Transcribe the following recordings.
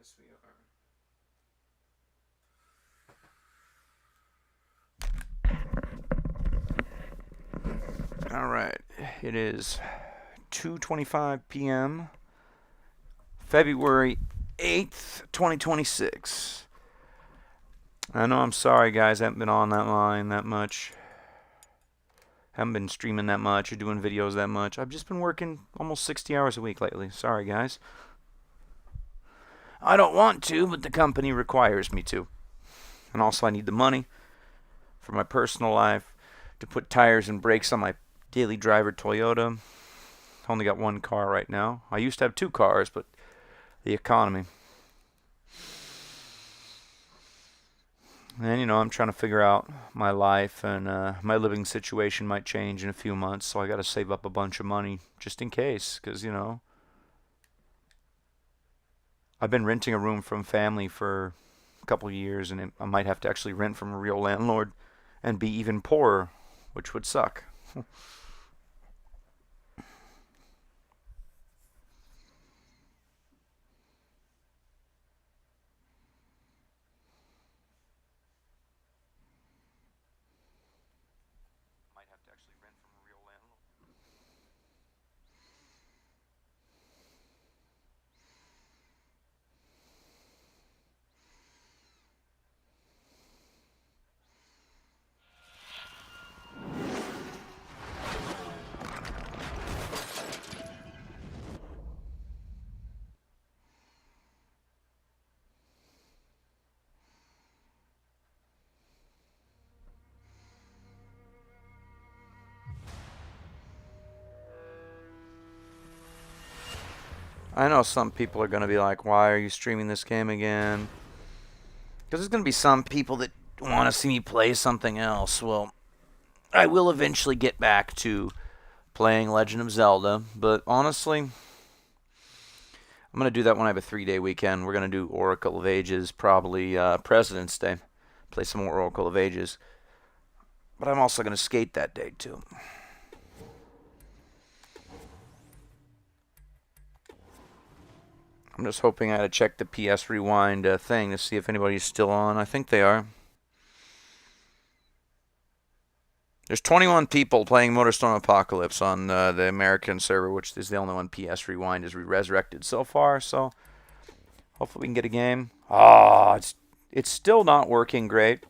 Yes, we are. All right. It is 2:25 p.m. February 8th, 2026. I know I'm sorry, guys. I haven't been on that line that much. Haven't been streaming that much or doing videos that much. I've just been working almost 60 hours a week lately. Sorry, guys. I don't want to, but the company requires me to. And also, I need the money for my personal life to put tires and brakes on my daily driver Toyota. I only got one car right now. I used to have two cars, but the economy. And, I'm trying to figure out my life, and my living situation might change in a few months, so I got to save up a bunch of money just in case, because, I've been renting a room from family for a couple of years, and I might have to actually rent from a real landlord and be even poorer, which would suck. Might have to actually rent from a real landlord. I know some people are going to be like, why are you streaming this game again? Because there's going to be some people that want to see me play something else. Well, I will eventually get back to playing Legend of Zelda, but honestly, I'm going to do that when I have a 3-day weekend. We're going to do Oracle of Ages, probably President's Day. Play some more Oracle of Ages. But I'm also going to skate that day, too. I'm just hoping I had to check the PS Rewind thing to see if anybody's still on. I think they are. There's 21 people playing Motorstorm Apocalypse on the American server, which is the only one PS Rewind has resurrected so far. So hopefully we can get a game. It's still not working great.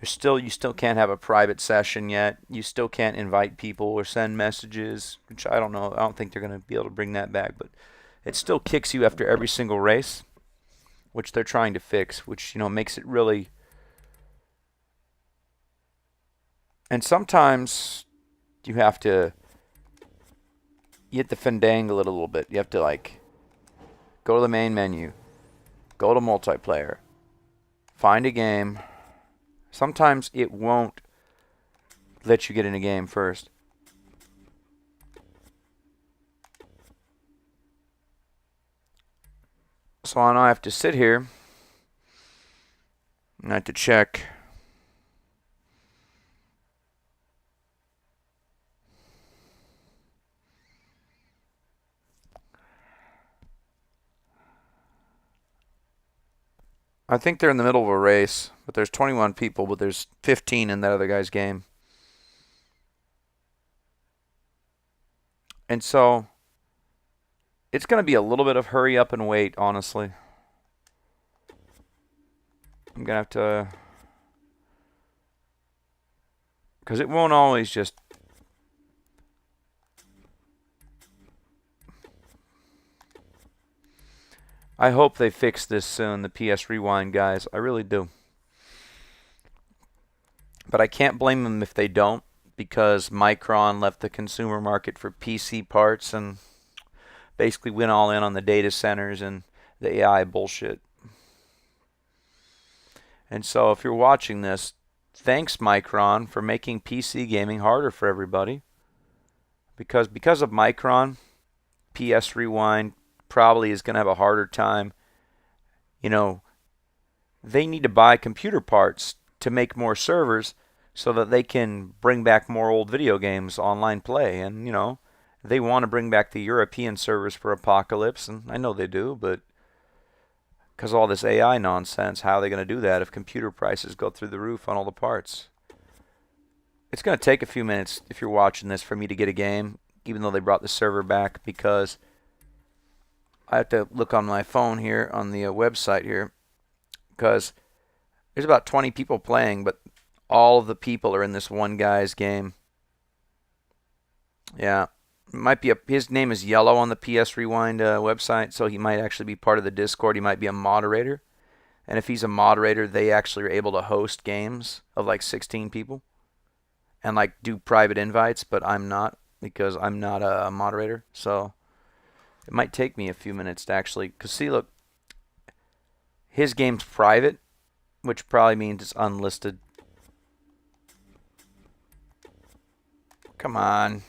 You still can't have a private session yet. You still can't invite people or send messages, which I don't know. I don't think they're going to be able to bring that back, but it still kicks you after every single race, which they're trying to fix, which makes it really. And sometimes you have to fandangle it a little bit. You have to go to the main menu, go to multiplayer, find a game. Sometimes it won't let you get in a game first. So I have to sit here and I have to check. I think they're in the middle of a race, but there's 21 people, but there's 15 in that other guy's game. And so it's going to be a little bit of hurry up and wait, honestly. I'm going to have to, because it won't always just. I hope they fix this soon, the PS Rewind guys. I really do. But I can't blame them if they don't, because Micron left the consumer market for PC parts and basically went all in on the data centers and the AI bullshit. And so if you're watching this, thanks Micron for making PC gaming harder for everybody. Because of Micron, PS Rewind probably is going to have a harder time. They need to buy computer parts to make more servers so that they can bring back more old video games online play. And, they want to bring back the European servers for Apocalypse, and I know they do, but Because all this AI nonsense, how are they going to do that if computer prices go through the roof on all the parts? It's going to take a few minutes, if you're watching this, for me to get a game, even though they brought the server back, because I have to look on my phone here, on the website here, because there's about 20 people playing, but all of the people are in this one guy's game. Yeah. Might be his name is Yellow on the PS Rewind website, so he might actually be part of the Discord. He might be a moderator. And if he's a moderator, they actually are able to host games of like 16 people and like do private invites, but I'm not, because I'm not a moderator. So it might take me a few minutes to actually, because see, look, his game's private, which probably means it's unlisted. Come on.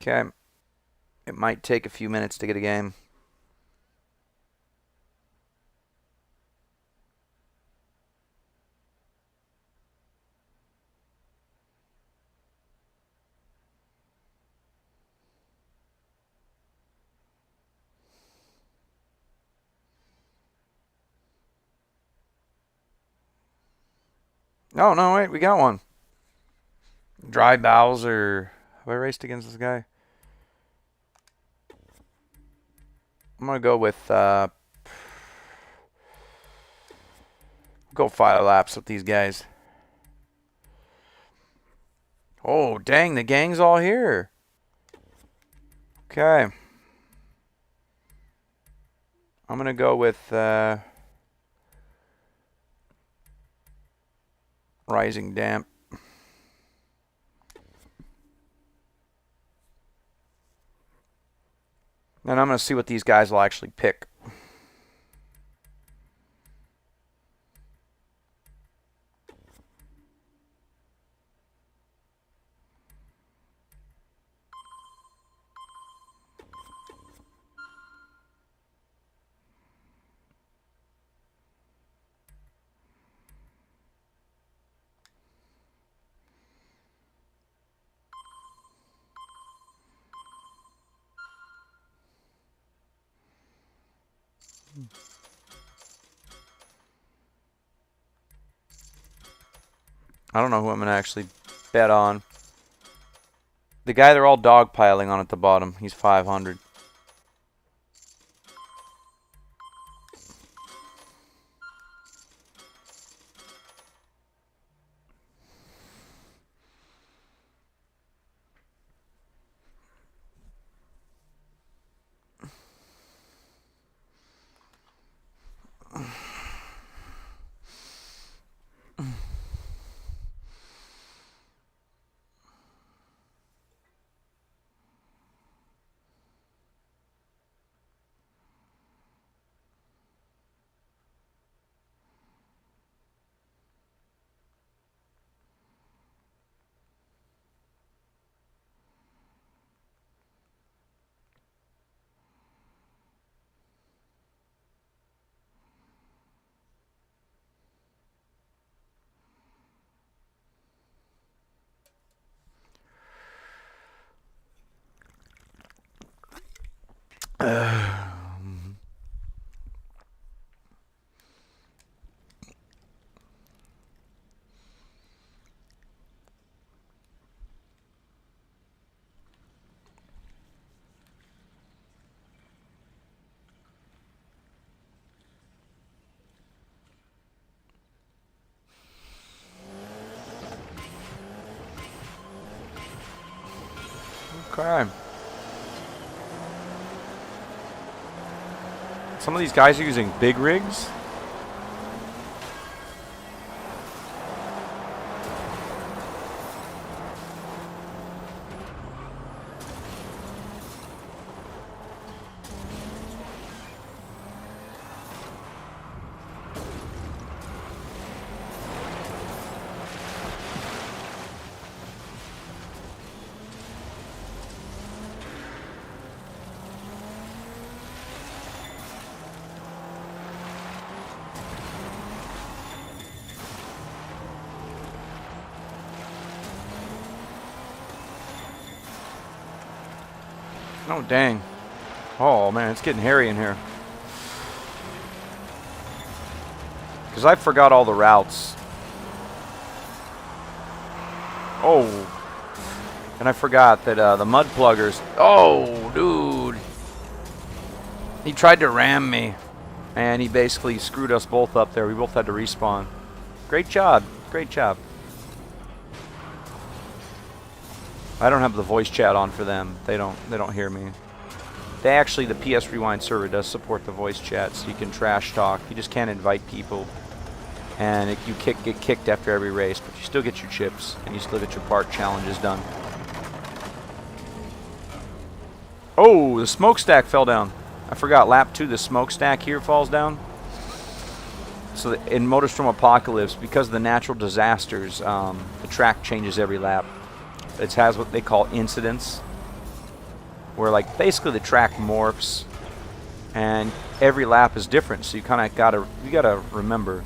Okay. It might take a few minutes to get a game. Oh, no, wait, we got one. Dry Bowser. Have I raced against this guy? I'm going to go with, go 5 laps with these guys. Oh, dang, the gang's all here. Okay. I'm going to go with, Rising Damp. And I'm going to see what these guys will actually pick. I don't know who I'm going to actually bet on. The guy they're all dogpiling on at the bottom. He's 500. Okay. Some of these guys are using big rigs. Oh, dang. Oh, man, it's getting hairy in here. Because I forgot all the routes. Oh. And I forgot that the mud pluggers. Oh, dude. He tried to ram me. And he basically screwed us both up there. We both had to respawn. Great job. Great job. I don't have the voice chat on for them. They don't hear me. They actually, the PS Rewind server does support the voice chat, so you can trash talk. You just can't invite people. And you get kicked after every race, but you still get your chips, and you still get your park challenges done. Oh, the smokestack fell down. I forgot, lap 2, the smokestack here falls down. So in Motorstorm Apocalypse, because of the natural disasters, the track changes every lap. It has what they call incidents, where like basically the track morphs, and every lap is different. So you kind of gotta remember.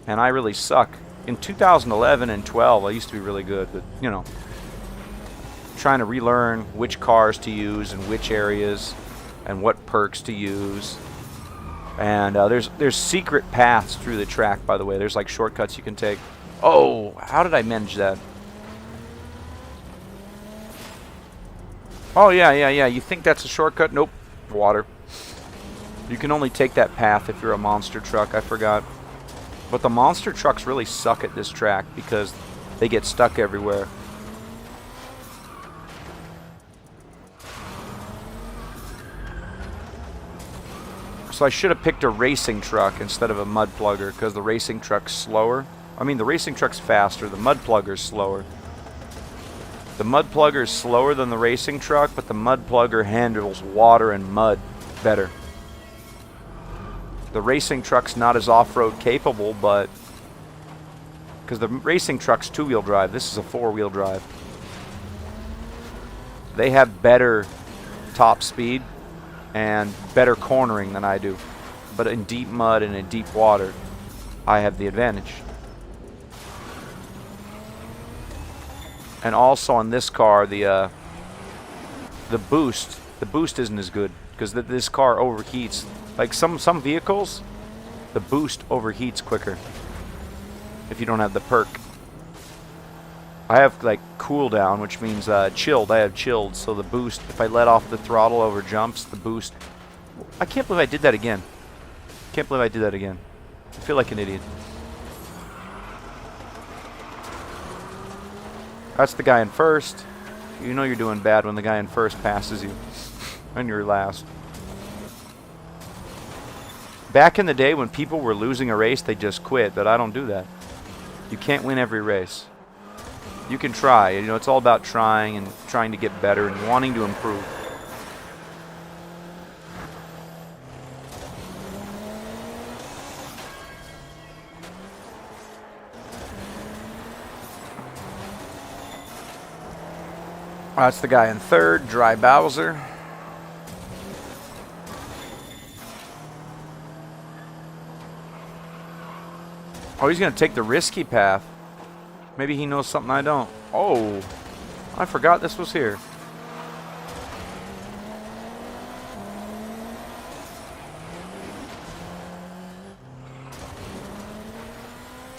And I really suck. In 2011 and 12, I used to be really good, but you know, trying to relearn which cars to use in which areas, and what perks to use. And there's secret paths through the track, by the way. There's like shortcuts you can take. Oh, how did I manage that? Oh, yeah. You think that's a shortcut? Nope. Water. You can only take that path if you're a monster truck. I forgot. But the monster trucks really suck at this track because they get stuck everywhere. So I should have picked a racing truck instead of a mud plugger because the racing truck's slower. I mean, the racing truck's faster. The mud plugger's slower. The mud plugger is slower than the racing truck, but the mud plugger handles water and mud better. The racing truck's not as off-road capable, but because the racing truck's 2-wheel drive, this is a 4-wheel drive. They have better top speed and better cornering than I do, but in deep mud and in deep water, I have the advantage. And also on this car, the boost isn't as good because this car overheats. Like some vehicles, the boost overheats quicker if you don't have the perk. I have like cooldown, which means chilled. I have chilled, so the boost, if I let off the throttle over jumps, the boost. I can't believe I did that again. I feel like an idiot. That's the guy in first. You know you're doing bad when the guy in first passes you and you're last. Back in the day when people were losing a race, they just quit, but I don't do that. You can't win every race. You can try. You know, it's all about trying and trying to get better and wanting to improve. That's the guy in third, Dry Bowser. Oh, he's going to take the risky path. Maybe he knows something I don't. Oh, I forgot this was here.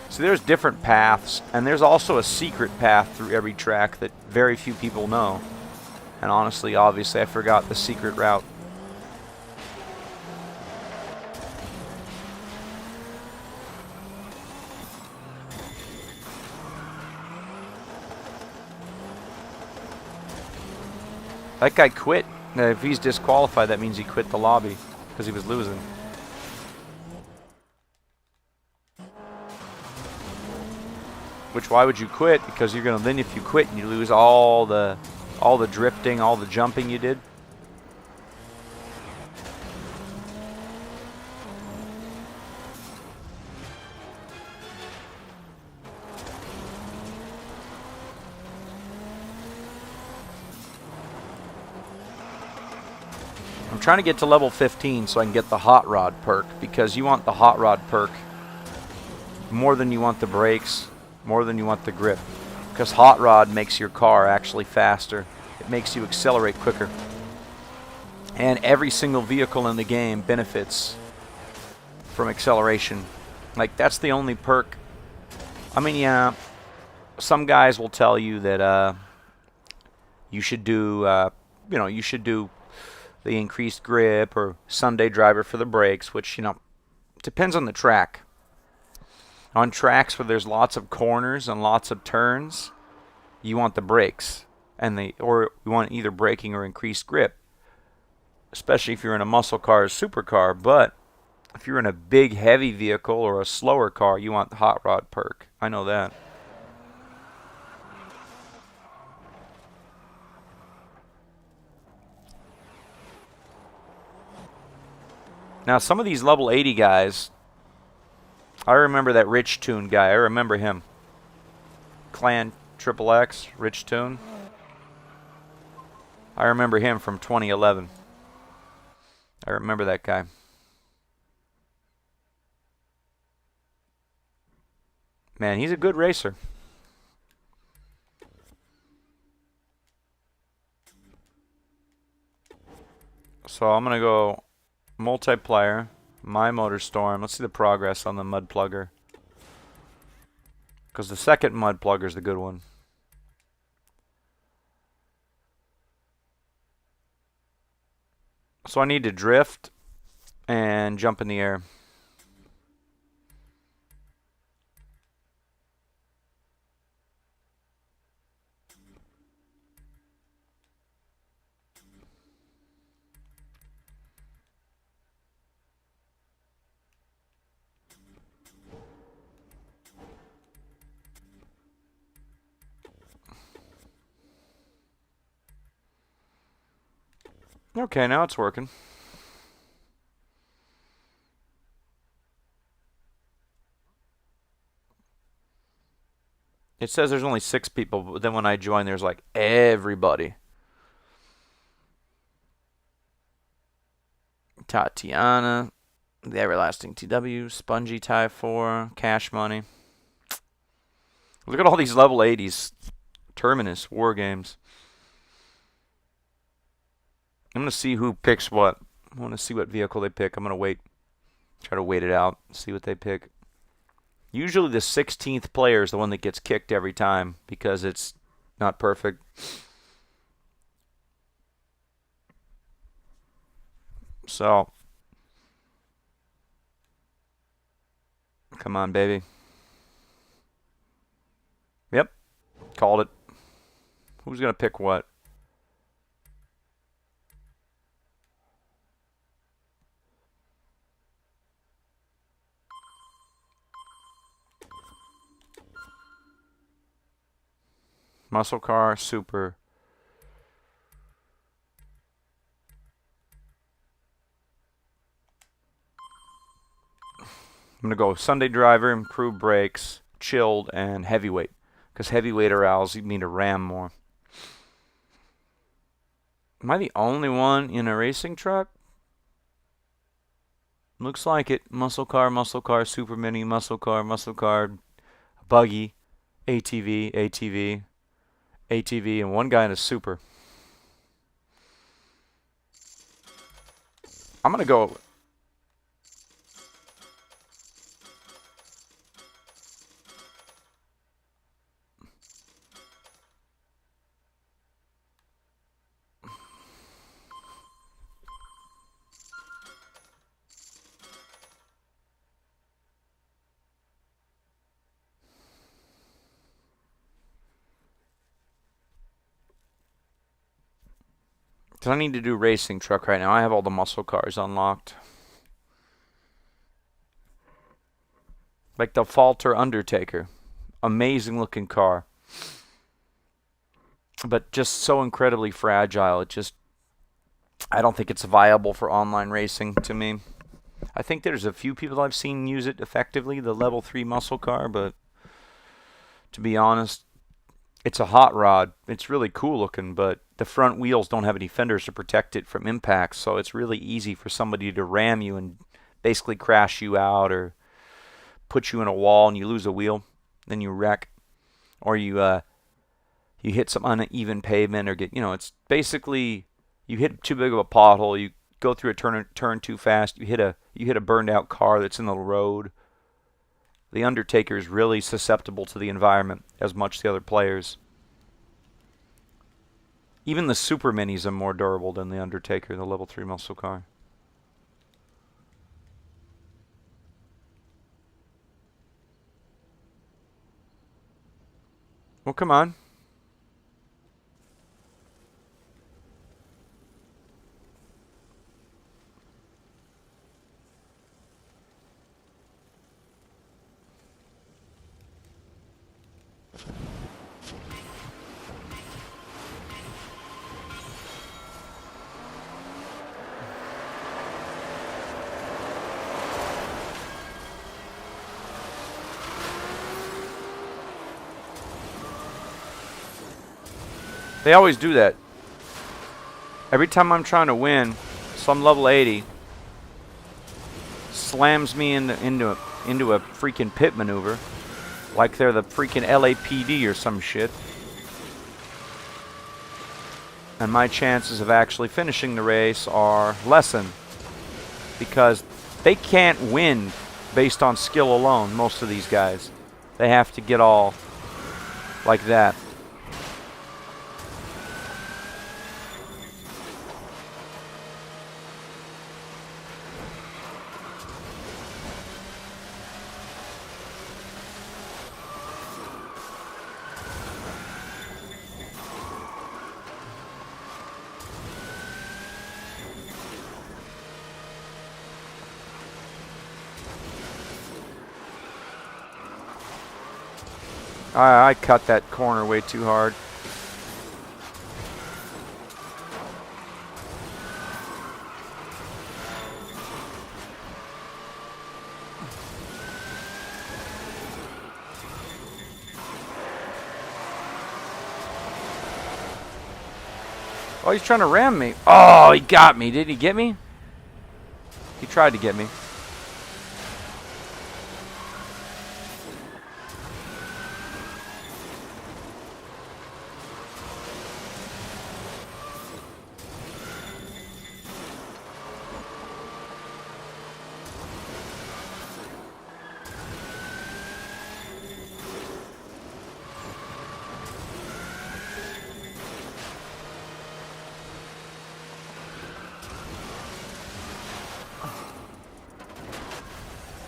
So there's different paths, and there's also a secret path through every track that very few people know. And honestly, obviously, I forgot the secret route. That guy quit. If he's disqualified, that means he quit the lobby because he was losing. Which, why would you quit? Because you're gonna, then if you quit and you lose all the drifting, all the jumping you did. I'm trying to get to level 15 so I can get the hot rod perk, because you want the hot rod perk more than you want the brakes, more than you want the grip, because hot rod makes your car actually faster. It makes you accelerate quicker, and every single vehicle in the game benefits from acceleration. Like, that's the only perk. I mean, yeah, some guys will tell you that you should do, you should do the increased grip or Sunday driver for the brakes, which, depends on the track. On tracks where there's lots of corners and lots of turns, you want the brakes, or you want either braking or increased grip, especially if you're in a muscle car or supercar. But if you're in a big, heavy vehicle or a slower car, you want the hot rod perk. I know that. Now, some of these level 80 guys, I remember that Rich Tune guy. I remember him. Clan Triple X, Rich Tune. I remember him from 2011. I remember that guy. Man, he's a good racer. So I'm going to go multiplayer, My Motorstorm. Let's see the progress on the mud plugger. Because the second mud plugger is the good one. So I need to drift and jump in the air. Okay, now it's working. It says there's only 6 people, but then when I join, there's like everybody. Tatiana, the Everlasting TW, Spongy Tie 4, Cash Money. Look at all these level 80s. Terminus, War Games. I'm going to see who picks what. I want to see what vehicle they pick. I'm going to wait. Try to wait it out. See what they pick. Usually the 16th player is the one that gets kicked every time because it's not perfect. So, come on, baby. Yep, called it. Who's going to pick what? Muscle car, super. I'm going to go Sunday driver, improved brakes, chilled, and heavyweight. Because heavyweight allows me to ram more. Am I the only one in a racing truck? Looks like it. Muscle car, super mini, muscle car, buggy, ATV, and one guy in a super. I'm going to go. I need to do racing truck right now. I have all the muscle cars unlocked. Like the Falter Undertaker. Amazing looking car. But just so incredibly fragile. I don't think it's viable for online racing to me. I think there's a few people I've seen use it effectively, the level 3 muscle car, but to be honest, it's a hot rod. It's really cool looking, but the front wheels don't have any fenders to protect it from impacts, so it's really easy for somebody to ram you and basically crash you out or put you in a wall and you lose a wheel, then you wreck, or you hit some uneven pavement or it's basically you hit too big of a pothole, you go through a turn too fast, you hit a burned out car that's in the road, The Undertaker is really susceptible to the environment as much as the other players. Even the Super Minis are more durable than the Undertaker, the level 3 muscle car. Well, come on. They always do that. Every time I'm trying to win, some level 80 slams me into a freaking pit maneuver, like they're the freaking LAPD or some shit. And my chances of actually finishing the race are lessened because they can't win based on skill alone, most of these guys. They have to get all like that. I cut that corner way too hard. Oh, he's trying to ram me. Oh, he got me. Did he get me? He tried to get me.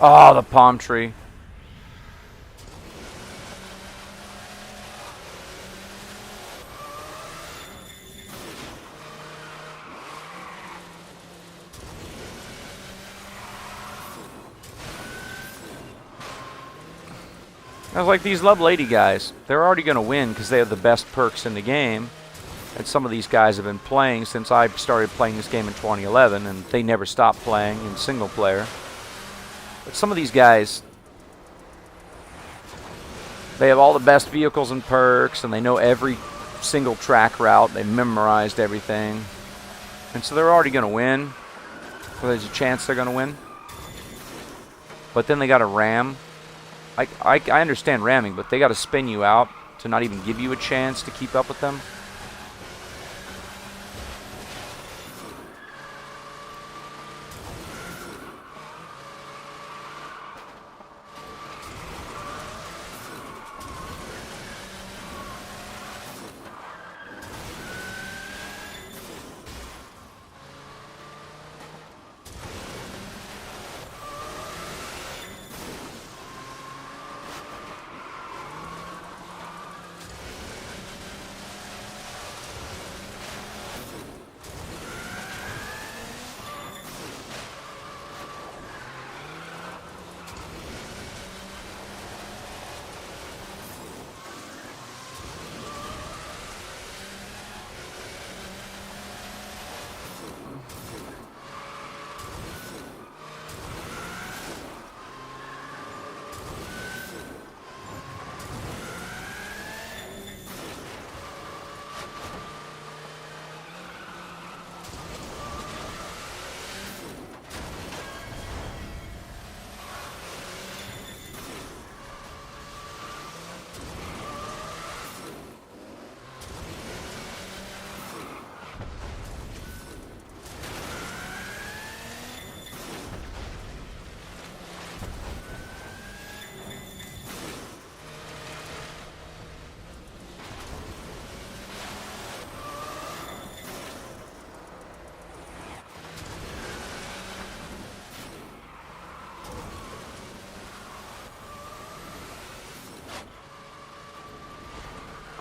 Oh, the palm tree. I was like, these level 80 guys, they're already going to win because they have the best perks in the game. And some of these guys have been playing since I started playing this game in 2011, and they never stopped playing in single player. But some of these guys, they have all the best vehicles and perks, and they know every single track route. They memorized everything. And so they're already going to win. Well, there's a chance they're going to win. But then they got to ram. I understand ramming, but they got to spin you out to not even give you a chance to keep up with them.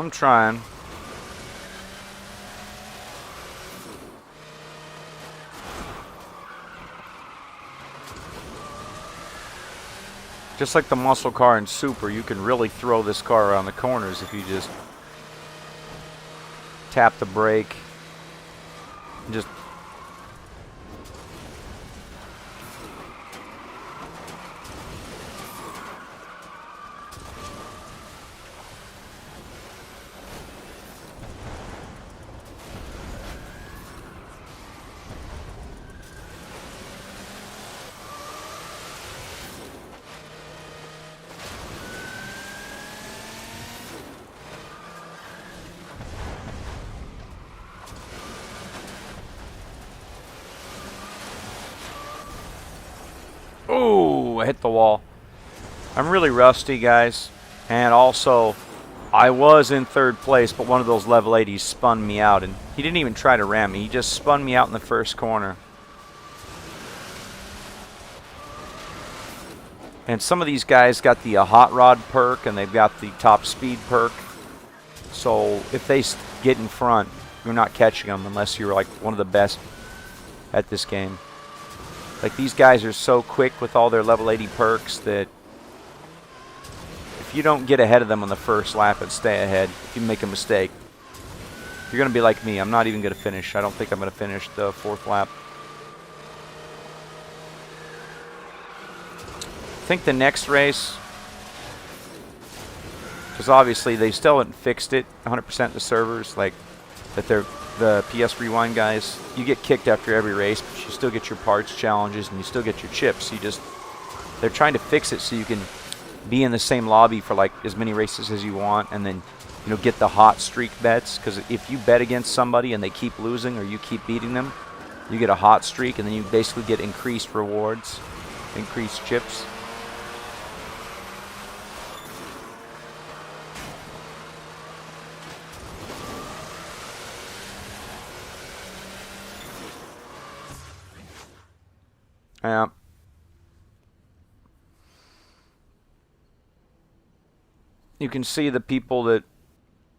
I'm trying. Just like the muscle car in Super, you can really throw this car around the corners if you just tap the brake and just I hit the wall. I'm really rusty, guys. And also, I was in third place, but one of those level 80s spun me out. And he didn't even try to ram me. He just spun me out in the first corner. And some of these guys got the hot rod perk, and they've got the top speed perk. So if they get in front, you're not catching them unless you're like one of the best at this game. Like, these guys are so quick with all their level 80 perks that if you don't get ahead of them on the first lap and stay ahead, if you make a mistake, you're going to be like me. I'm not even going to finish. I don't think I'm going to finish the fourth lap. I think the next race, because obviously they still haven't fixed it 100% the servers, like that they're the PS Rewind guys, you get kicked after every race, but you still get your parts challenges and you still get your chips. They're trying to fix it so you can be in the same lobby for like as many races as you want, and then get the hot streak bets. Because if you bet against somebody and they keep losing or you keep beating them, you get a hot streak, and then you basically get increased rewards, increased chips. Yeah. You can see the people that...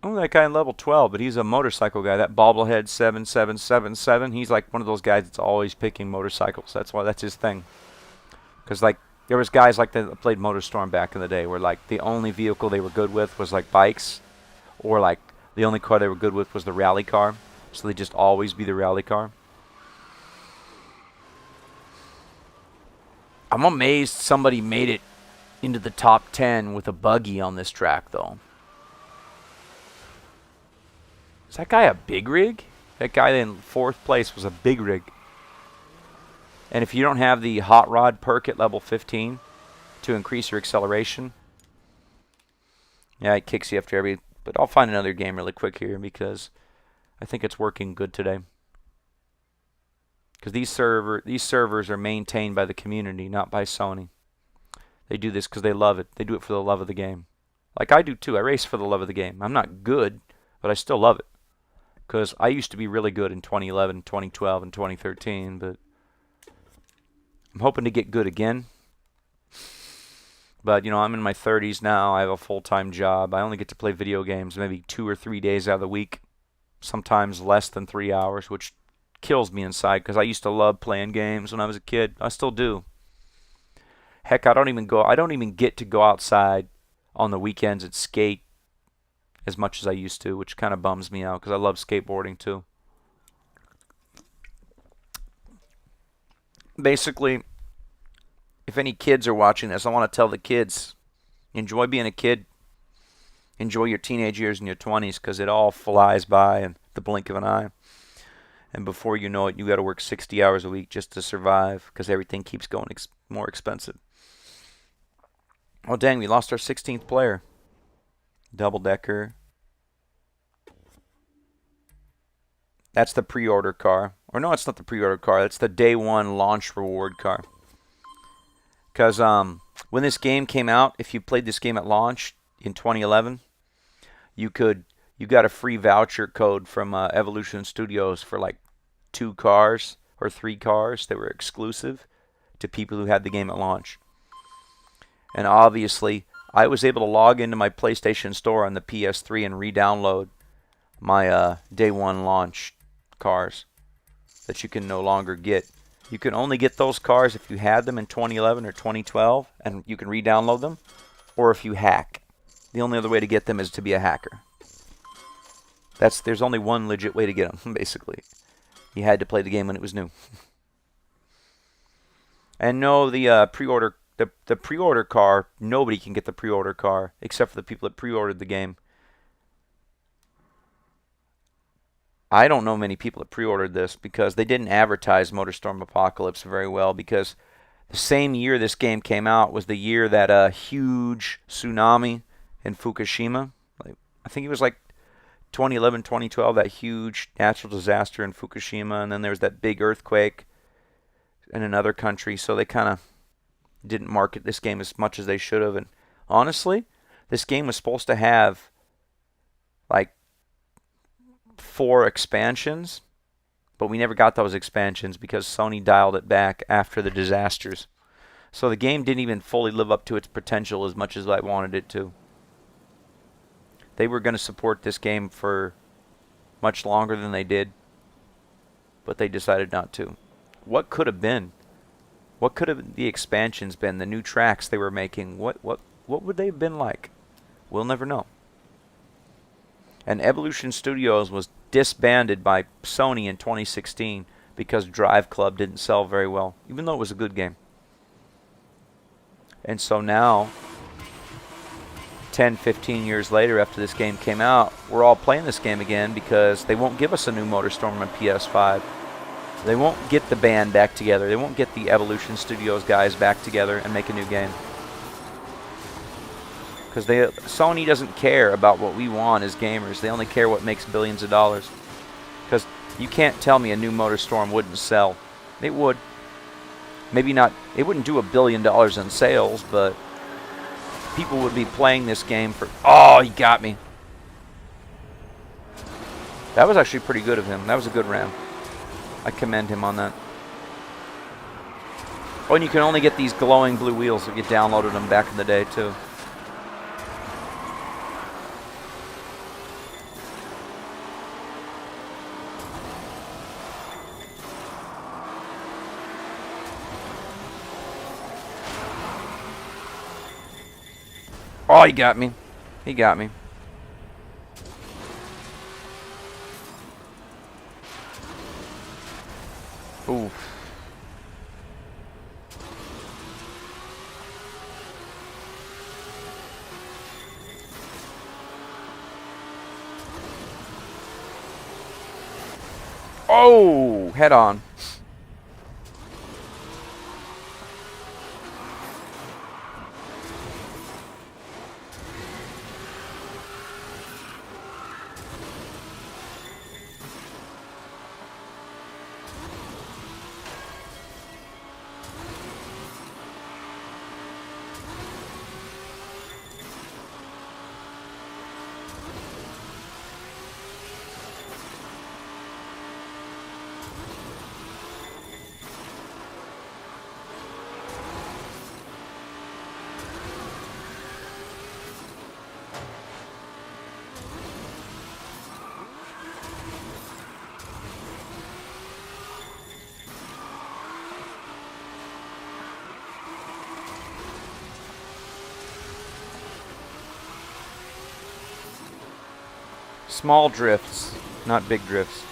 Oh, that guy in level 12, but he's a motorcycle guy. That bobblehead 7777, he's like one of those guys that's always picking motorcycles. That's his thing. Because, like, there was guys like that played MotorStorm back in the day where, like, the only vehicle they were good with was, like, bikes. Or, like, the only car they were good with was the rally car. So they'd just always be the rally car. I'm amazed somebody made it into the top 10 with a buggy on this track, though. Is that guy a big rig? That guy in fourth place was a big rig. And if you don't have the hot rod perk at level 15 to increase your acceleration, yeah, it kicks you after every... But I'll find another game really quick here because I think it's working good today. Because these servers are maintained by the community, not by Sony. They do this because they love it. They do it for the love of the game. Like I do too. I race for the love of the game. I'm not good, but I still love it. Because I used to be really good in 2011, 2012, and 2013, but I'm hoping to get good again. But, I'm in my 30s now. I have a full-time job. I only get to play video games maybe 2 or 3 days out of the week. Sometimes less than 3 hours, which kills me inside because I used to love playing games when I was a kid. I still do. Heck, I don't even get to go outside on the weekends and skate as much as I used to, which kind of bums me out because I love skateboarding too. Basically, if any kids are watching this, I want to tell the kids, enjoy being a kid. Enjoy your teenage years and your 20s because it all flies by in the blink of an eye. And before you know it, you got to work 60 hours a week just to survive because everything keeps going more expensive. Oh, dang, we lost our 16th player. Double-decker. That's the pre-order car. Or no, it's not the pre-order car. It's the day one launch reward car. Because when this game came out, if you played this game at launch in 2011, you got a free voucher code from Evolution Studios for like 2 cars or 3 cars that were exclusive to people who had the game at launch. And obviously, I was able to log into my PlayStation Store on the PS3 and re-download my day one launch cars that you can no longer get. You can only get those cars if you had them in 2011 or 2012, and you can re-download them, or if you hack. The only other way to get them is to be a hacker. There's only one legit way to get them, basically. You had to play the game when it was new. And no, the pre-order car, nobody can get the pre-order car except for the people that pre-ordered the game. I don't know many people that pre-ordered this because they didn't advertise MotorStorm Apocalypse very well, because the same year this game came out was the year that huge tsunami in Fukushima. I think it was like 2011, 2012, that huge natural disaster in Fukushima, and then there was that big earthquake in another country, so they kind of didn't market this game as much as they should have. And honestly, this game was supposed to have like 4 expansions, but we never got those expansions because Sony dialed it back after the disasters. So the game didn't even fully live up to its potential as much as I wanted it to. They were going to support this game for much longer than they did, but they decided not to. What could have been? What could have the expansions been? The new tracks they were making, what would they have been like? We'll never know. And Evolution Studios was disbanded by Sony in 2016 because Drive Club didn't sell very well, even though it was a good game. And so now, 10, 15 years later after this game came out, we're all playing this game again because they won't give us a new MotorStorm on PS5. They won't get the band back together. They won't get the Evolution Studios guys back together and make a new game. Because Sony doesn't care about what we want as gamers. They only care what makes billions of dollars. Because you can't tell me a new MotorStorm wouldn't sell. It would. Maybe not. It wouldn't do $1 billion in sales, but people would be playing this game for... Oh, he got me. That was actually pretty good of him. That was a good ram. I commend him on that. Oh, and you can only get these glowing blue wheels if you downloaded them back in the day, too. Oh, he got me. He got me. Oof. Oh, head on. Small drifts, not big drifts.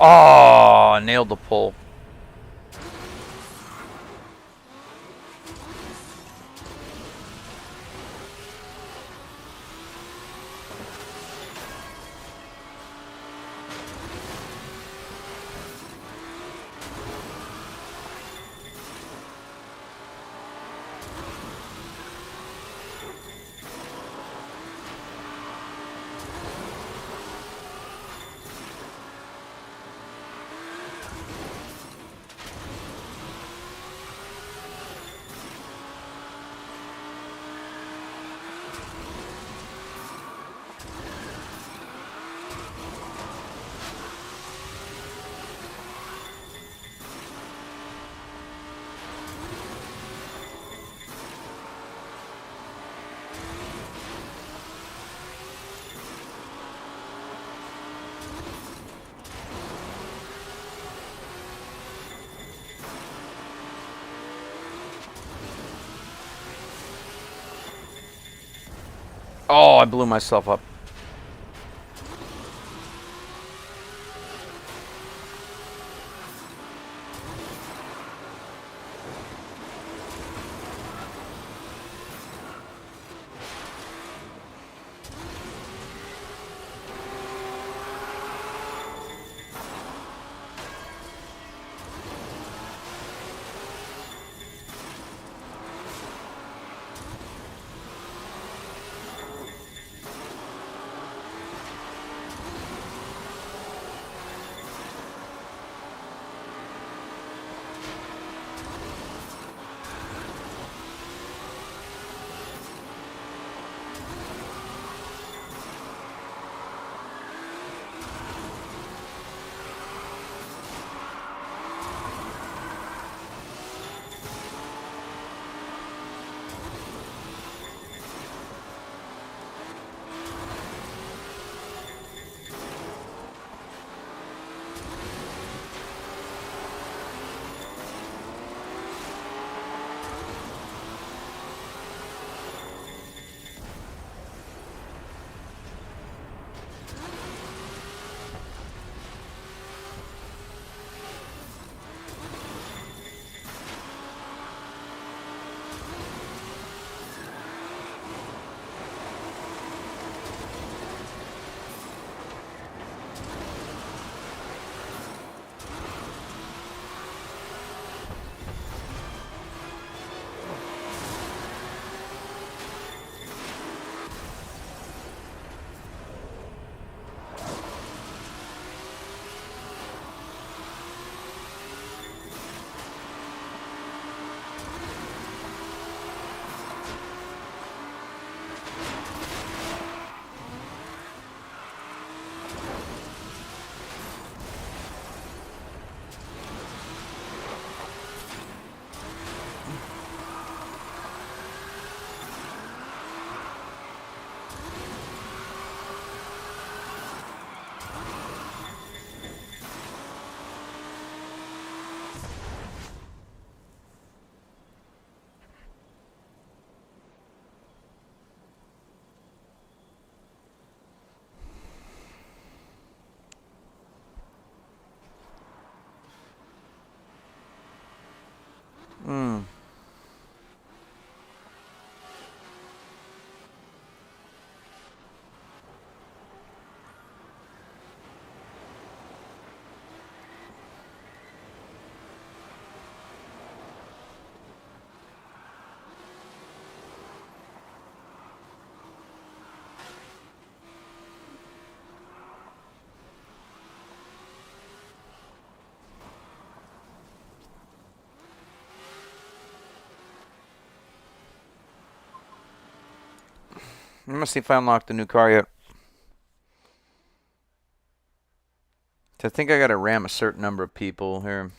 Oh, nailed the pole. Oh, I blew myself up. Hmm. Let me see if I unlocked the new car yet. I think I gotta ram a certain number of people here.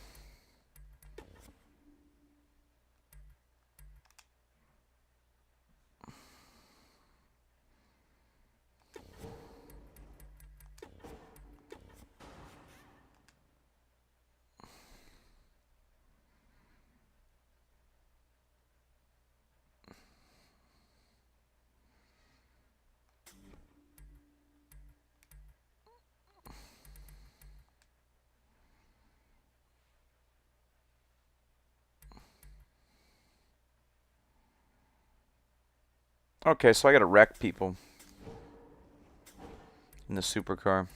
Okay, so I gotta wreck people in the supercar.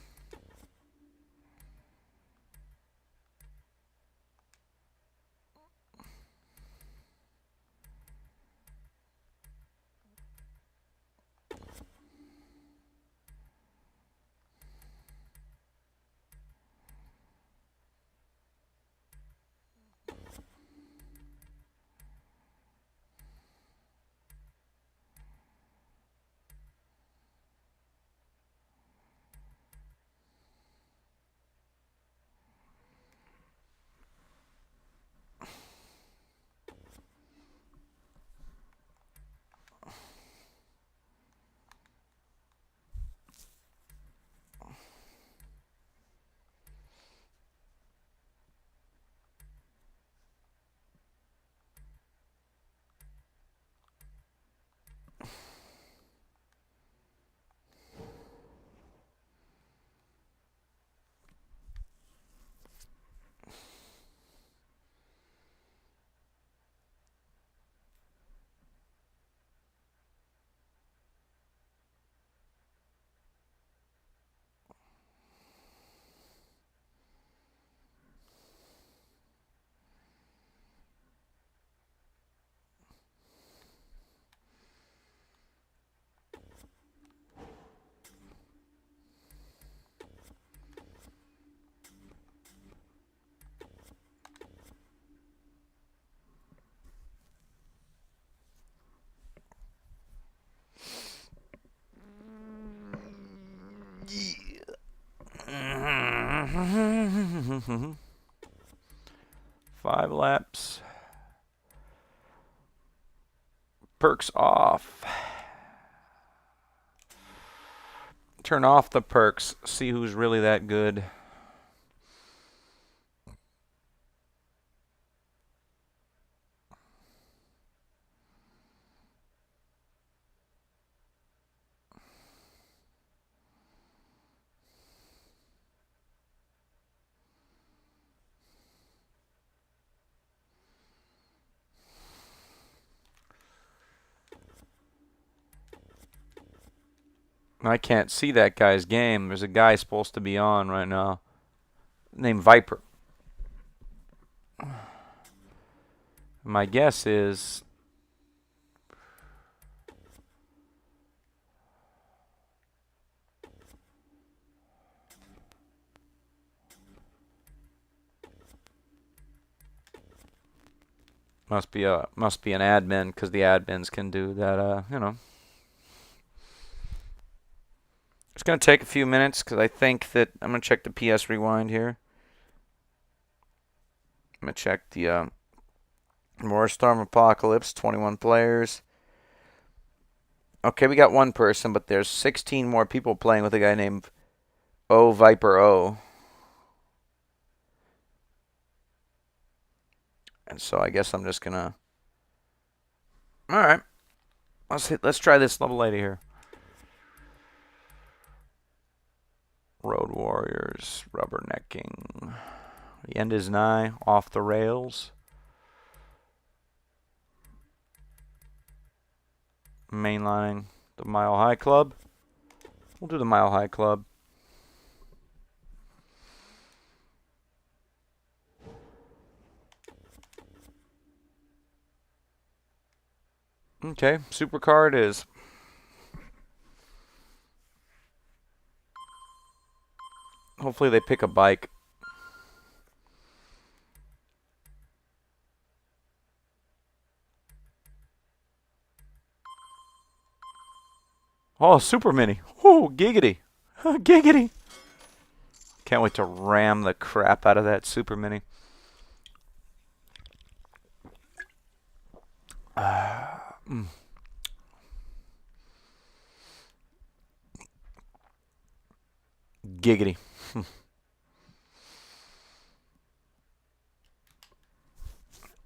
Yeah. 5 laps. Perks off. Turn off the perks. See who's really that good. I can't see that guy's game. There's a guy supposed to be on right now named Viper. My guess is must be an admin, because the admins can do that. You know. It's gonna take a few minutes because I think that I'm gonna check the PS Rewind here. I'm gonna check the Motorstorm Apocalypse. 21 players. Okay, we got one person, but there's 16 more people playing with a guy named Viper O. And so I guess I'm just gonna. All right, let's try this level 80 here. Road Warriors, rubbernecking. The end is nigh. Off the rails. Mainlining the Mile High Club. We'll do the Mile High Club. Okay, supercar it is. Hopefully they pick a bike. Oh, super mini. Whoo, giggity. Giggity. Can't wait to ram the crap out of that super mini. Giggity.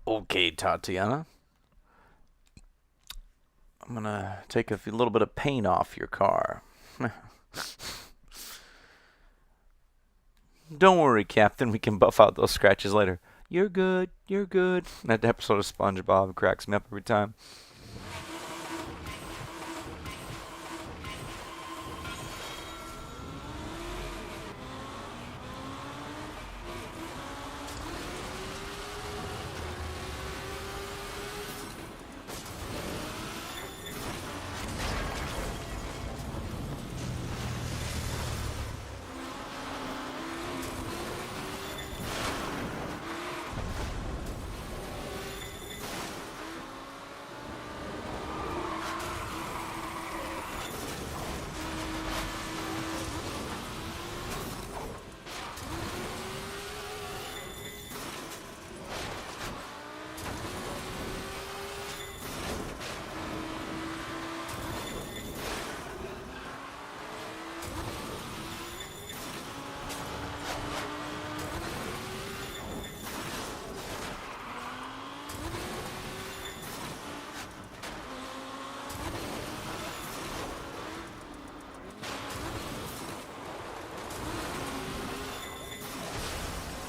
Okay, Tatiana. I'm going to take a little bit of paint off your car. Don't worry, Captain. We can buff out those scratches later. You're good. You're good. That episode of SpongeBob cracks me up every time.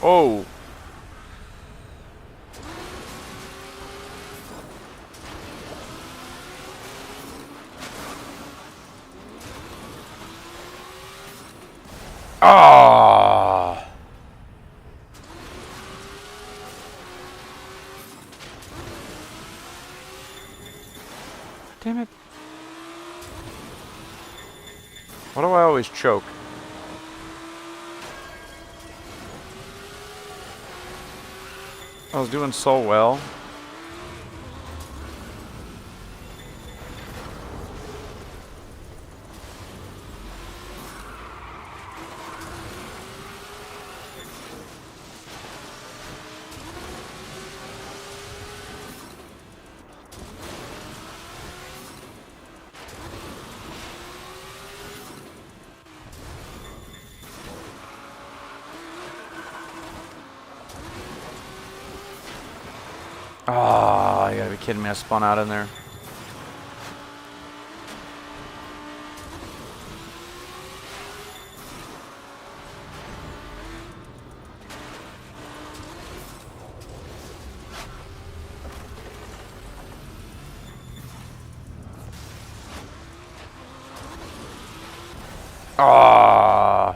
Oh. Ah. Damn it. Why do I always choke? I was doing so well. Oh, you gotta be kidding me. I spun out in there. Ah.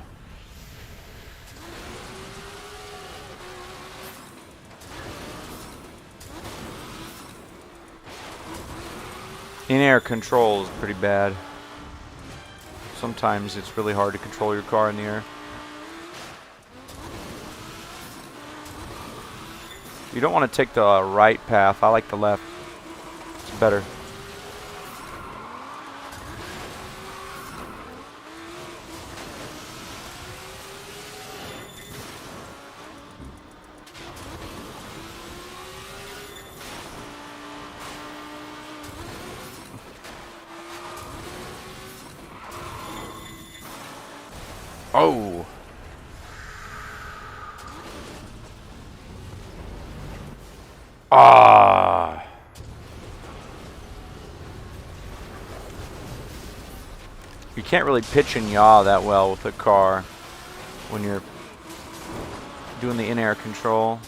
In-air control is pretty bad. Sometimes it's really hard to control your car in the air. You don't want to take the right path. I like the left. It's better. Oh. Ah. You can't really pitch and yaw that well with the car when you're doing the in-air control.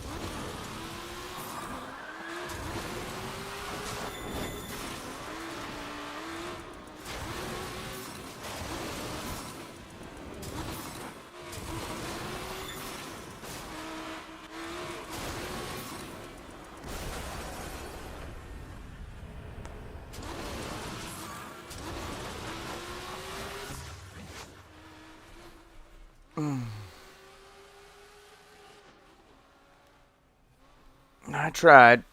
I tried.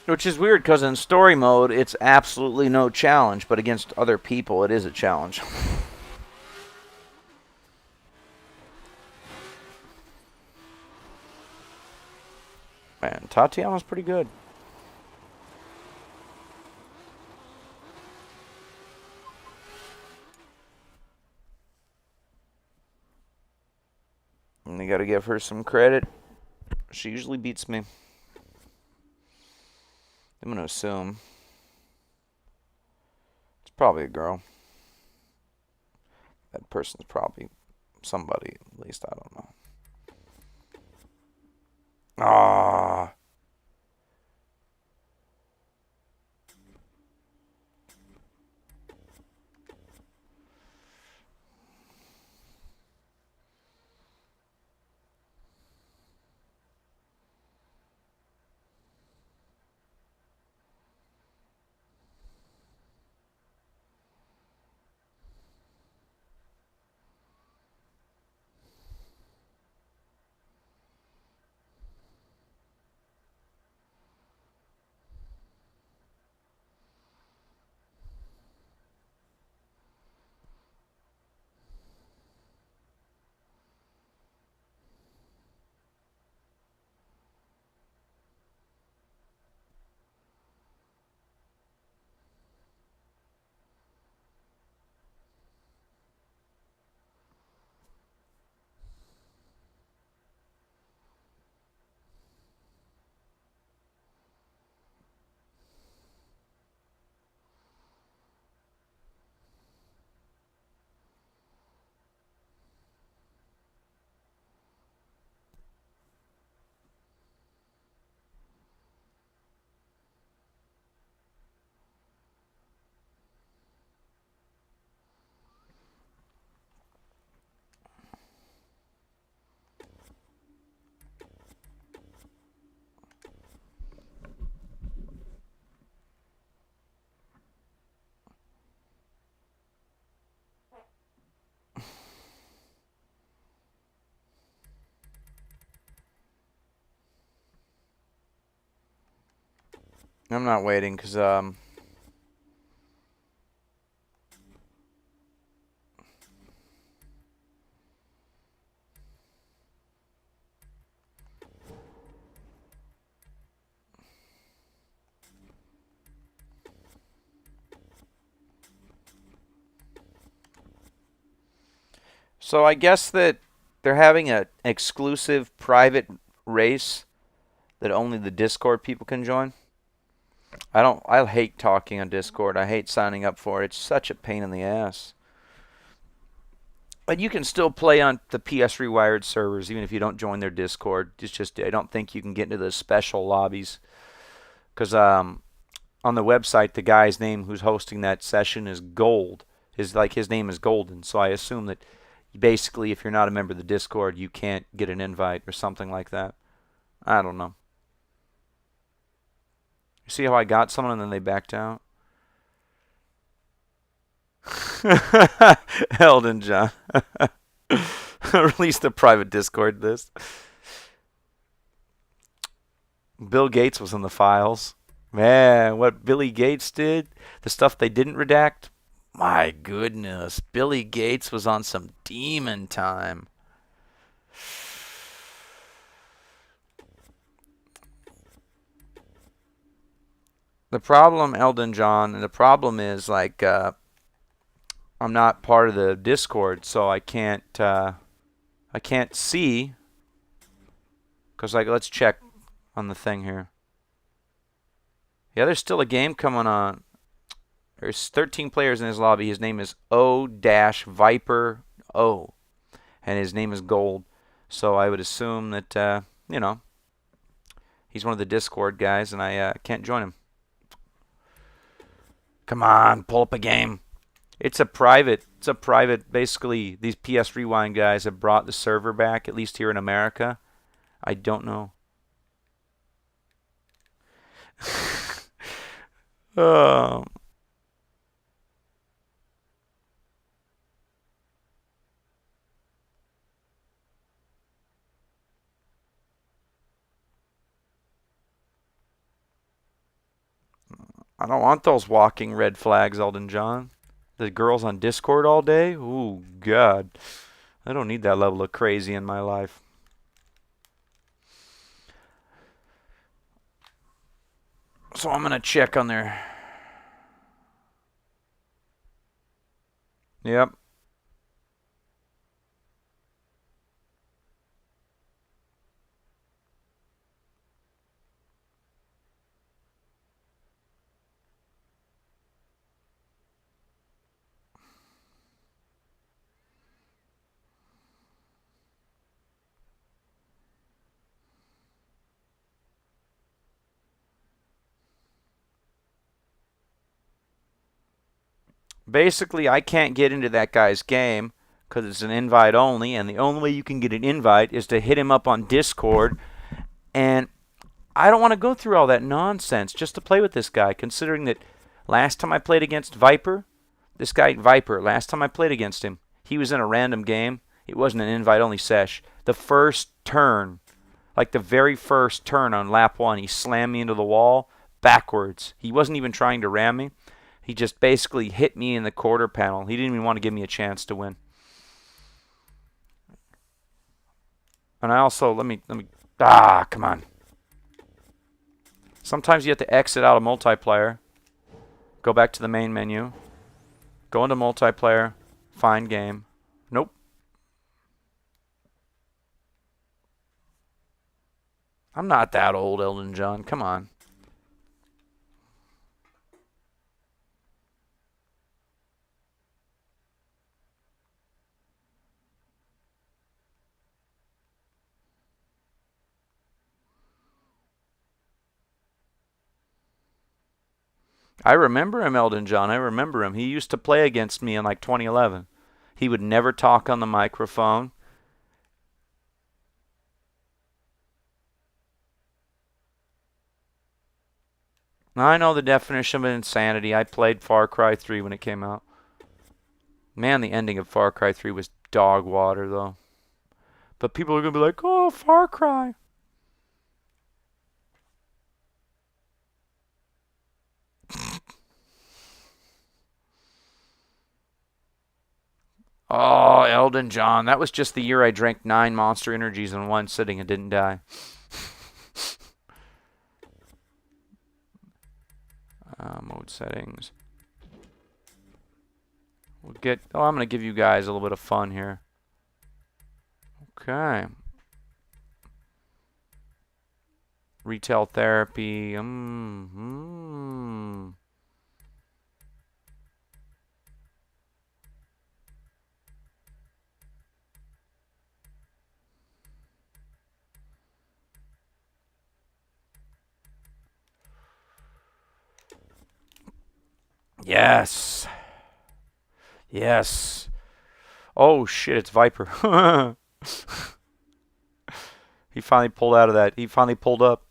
Which is weird because in story mode, it's absolutely no challenge, but against other people, it is a challenge. Man, Tatiana's pretty good. And you gotta give her some credit. She usually beats me. I'm gonna assume. It's probably a girl. That person's probably somebody, at least, I don't know. Ah. I'm not waiting because So I guess that they're having an exclusive private race that only the Discord people can join. I hate talking on Discord. I hate signing up for it. It's such a pain in the ass. But you can still play on the PS Rewired servers even if you don't join their Discord. It's just I don't think you can get into the special lobbies because on the website the guy's name who's hosting that session is Gold. His name is Golden. So I assume that basically if you're not a member of the Discord you can't get an invite or something like that. I don't know. You see how I got someone and then they backed out? Eldon John. Release the private Discord list. Bill Gates was in the files. Man, what Billy Gates did, the stuff they didn't redact. My goodness, Billy Gates was on some demon time. The problem, Eldon John, and the problem is like I'm not part of the Discord, so I can't see. Cause like let's check on the thing here. Yeah, there's still a game coming on. There's 13 players in his lobby. His name is O-Viper O, and his name is Gold. So I would assume that he's one of the Discord guys, and I can't join him. Come on, pull up a game. It's a private. Basically, these PS Rewind guys have brought the server back, at least here in America. I don't know. Oh. I don't want those walking red flags, Eldon John. The girls on Discord all day? Ooh, God. I don't need that level of crazy in my life. So I'm going to check on their... Yep. Basically, I can't get into that guy's game because it's an invite only, and the only way you can get an invite is to hit him up on Discord. And I don't want to go through all that nonsense just to play with this guy, considering that last time I played against Viper, this guy Viper, last time I played against him, he was in a random game. It wasn't an invite-only sesh. The first turn, like the very first turn on lap 1, he slammed me into the wall backwards. He wasn't even trying to ram me. He just basically hit me in the quarter panel. He didn't even want to give me a chance to win. And I also, come on. Sometimes you have to exit out of multiplayer. Go back to the main menu. Go into multiplayer. Find game. Nope. I'm not that old, Eldon John. Come on. I remember him, Eldon John. I remember him. He used to play against me in like 2011. He would never talk on the microphone. I know the definition of insanity. I played Far Cry 3 when it came out. Man, the ending of Far Cry 3 was dog water, though. But people are going to be like, oh, Far Cry. Oh, Eldon John. That was just the year I drank 9 Monster Energies in one sitting and didn't die. Mode settings. I'm going to give you guys a little bit of fun here. Okay. Retail therapy. Yes. Yes. Oh, shit, it's Viper. He finally pulled out of that. He finally pulled up.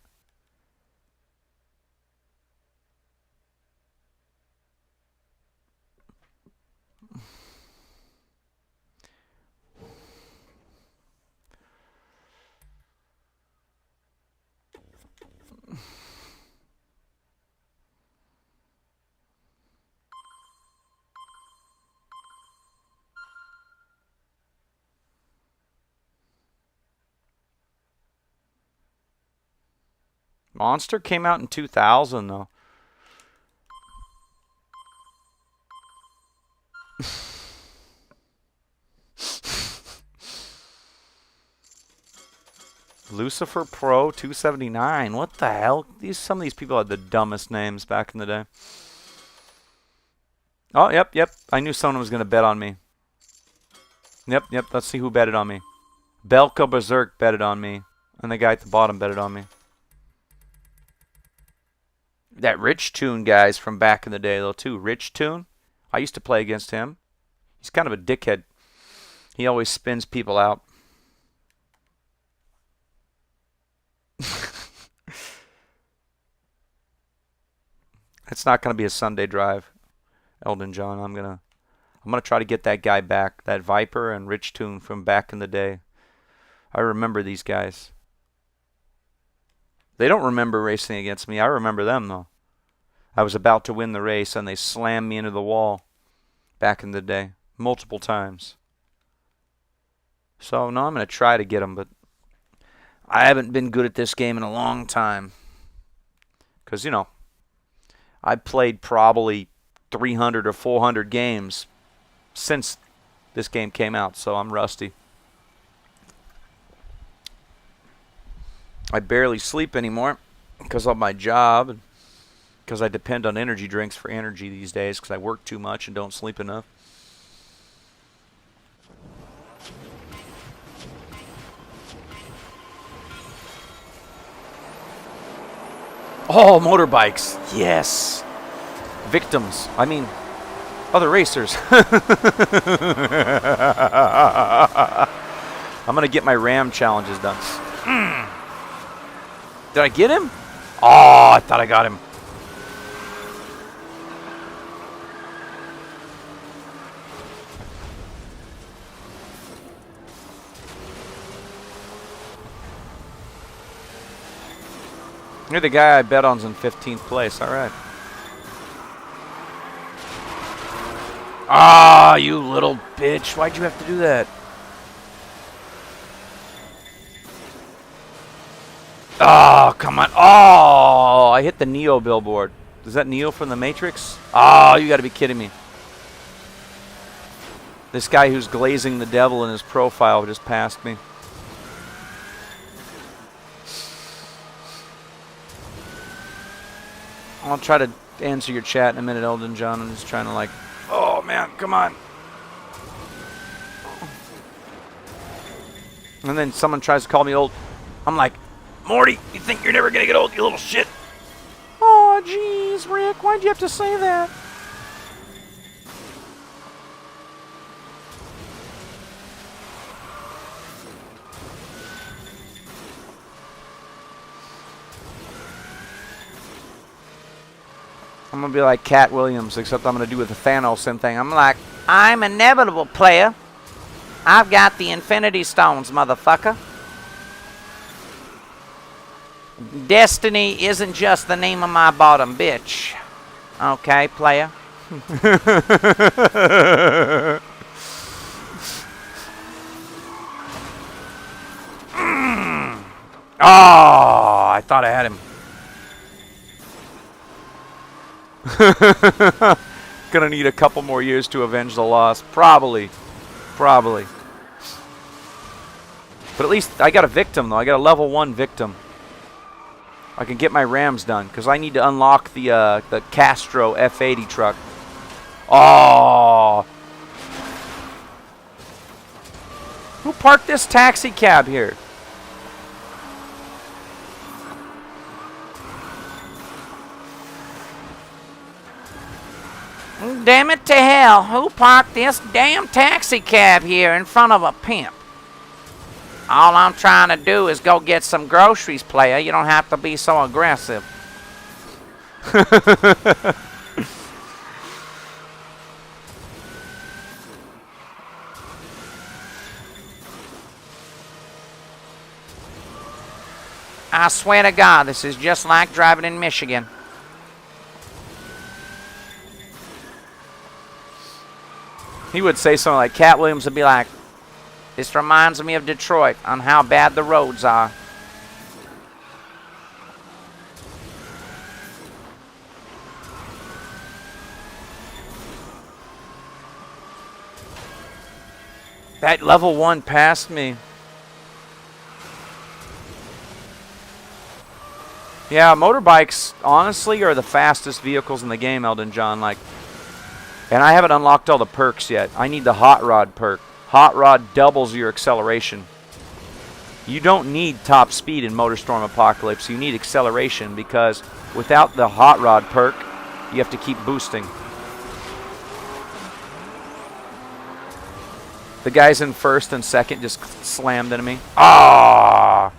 Monster came out in 2000, though. Lucifer Pro 279. What the hell? Some of these people had the dumbest names back in the day. Oh, yep. I knew someone was going to bet on me. Yep. Let's see who betted on me. Belka Berserk betted on me. And the guy at the bottom betted on me. That Rich Tune guy's from back in the day, though, too. Rich Tune. I used to play against him. He's kind of a dickhead. He always spins people out. It's not going to be a Sunday drive, Elton John. I'm gonna try to get that guy back, that Viper and Rich Tune from back in the day. I remember these guys. They don't remember racing against me. I remember them, though. I was about to win the race, and they slammed me into the wall back in the day, multiple times. So, no, I'm going to try to get them, but I haven't been good at this game in a long time. Because, you know, I played probably 300 or 400 games since this game came out, so I'm rusty. I barely sleep anymore because of my job and because I depend on energy drinks for energy these days because I work too much and don't sleep enough. Oh, motorbikes. Yes. Victims. I mean, other racers. I'm going to get my Ram challenges done. Did I get him? Oh, I thought I got him. You're the guy I bet on's in 15th place. All right. Ah, you little bitch. Why'd you have to do that? Oh, come on. Oh, I hit the Neo billboard. Is that Neo from the Matrix? Oh, you got to be kidding me. This guy who's glazing the devil in his profile just passed me. I'll try to answer your chat in a minute, Elton John. I'm just trying to like, oh, man, come on. And then someone tries to call me old. I'm like, Morty, you think you're never going to get old, you little shit? Oh, jeez, Rick, why'd you have to say that? I'm going to be like Cat Williams, except I'm going to do with the Thanos thing. I'm like, I'm inevitable, player. I've got the Infinity Stones, motherfucker. Destiny isn't just the name of my bottom, bitch. Okay, player. Oh, I thought I had him. Gonna need a couple more years to avenge the loss. Probably. But at least I got a victim, though. I got a level 1 victim. I can get my Rams done, because I need to unlock the Castro F80 truck. Oh! Who parked this taxi cab here? Damn it to hell. Who parked this damn taxi cab here in front of a pimp? All I'm trying to do is go get some groceries, player. You don't have to be so aggressive. I swear to God, this is just like driving in Michigan. He would say something like, Cat Williams would be like, this reminds me of Detroit on how bad the roads are. That level 1 passed me. Yeah, motorbikes, honestly, are the fastest vehicles in the game, Elton John. Like, and I haven't unlocked all the perks yet. I need the Hot Rod perk. Hot Rod doubles your acceleration. You don't need top speed in MotorStorm Apocalypse. You need acceleration, because without the Hot Rod perk, you have to keep boosting. The guys in first and second just slammed into me. Ah!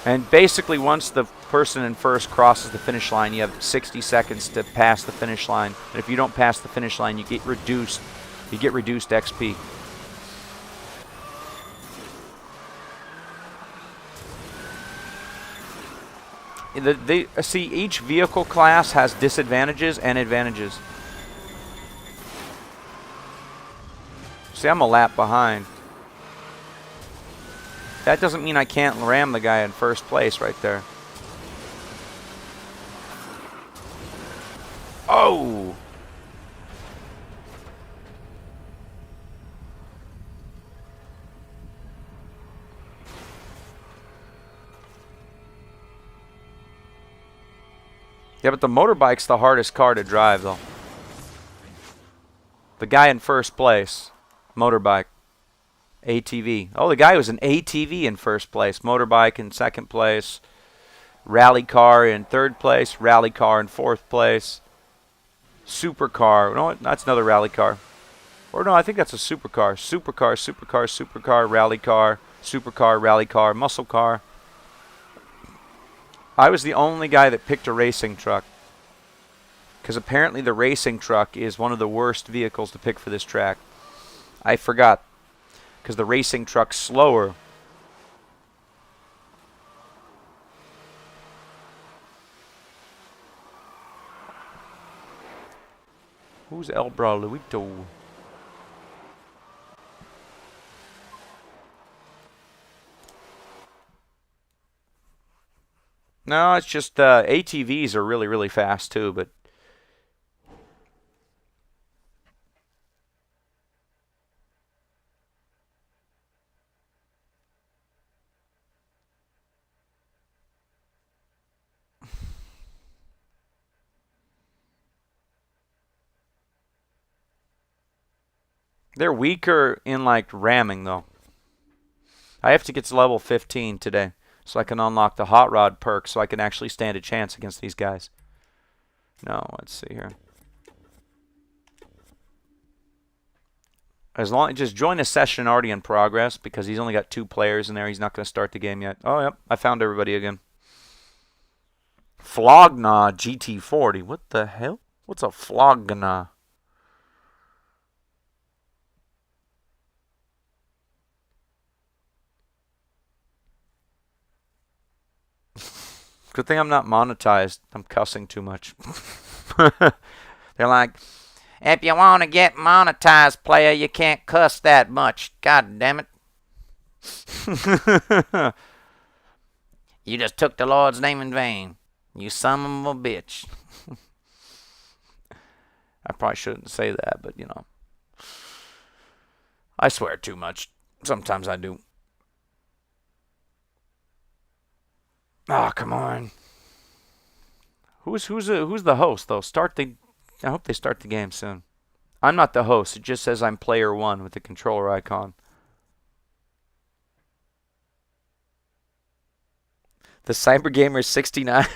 And basically, once the person in first crosses the finish line, you have 60 seconds to pass the finish line. And if you don't pass the finish line, you get reduced. You get reduced XP. See, each vehicle class has disadvantages and advantages. See, I'm a lap behind. That doesn't mean I can't ram the guy in first place right there. Oh! Yeah, but the motorbike's the hardest car to drive, though. The guy in first place, motorbike. ATV. Oh, the guy was an ATV in first place. Motorbike in second place. Rally car in third place. Rally car in fourth place. Supercar. No, that's another rally car. Or no, I think that's a supercar. Supercar, supercar, supercar, rally car, supercar, rally car, muscle car. I was the only guy that picked a racing truck. Because apparently the racing truck is one of the worst vehicles to pick for this track. I forgot. Because the racing truck's slower. Who's El Braluito? No, it's just ATVs are really, really fast too, but they're weaker in like ramming though. I have to get to level 15 today so I can unlock the Hot Rod perk so I can actually stand a chance against these guys. No, let's see here. As long just join a session already in progress because he's only got 2 players in there. He's not going to start the game yet. Oh, yep. I found everybody again. Flogna GT40. What the hell? What's a Flogna? Good thing I'm not monetized. I'm cussing too much. They're like, if you want to get monetized, player, you can't cuss that much. God damn it. You just took the Lord's name in vain. You son of a bitch. I probably shouldn't say that, but you know. I swear too much. Sometimes I do. Ah, oh, come on. Who's the host though? I hope they start the game soon. I'm not the host. It just says I'm player one with the controller icon. The Cyber Gamer 69.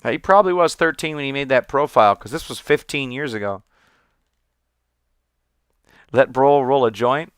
He probably was 13 when he made that profile, because this was 15 years ago. Let bro roll a joint.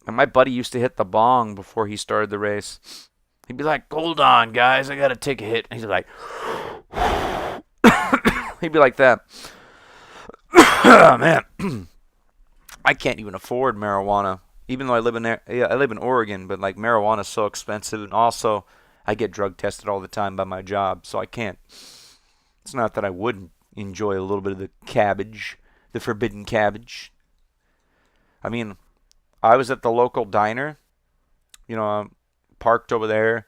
And my buddy used to hit the bong before he started the race. He'd be like, "Hold on, guys, I gotta take a hit." And he's like, he'd be like that. Oh, man, I can't even afford marijuana, even though I live in there. Yeah, I live in Oregon, but like marijuana is so expensive, and also I get drug tested all the time by my job, so I can't. It's not that I wouldn't enjoy a little bit of the cabbage, the forbidden cabbage. I mean, I was at the local diner, parked over there,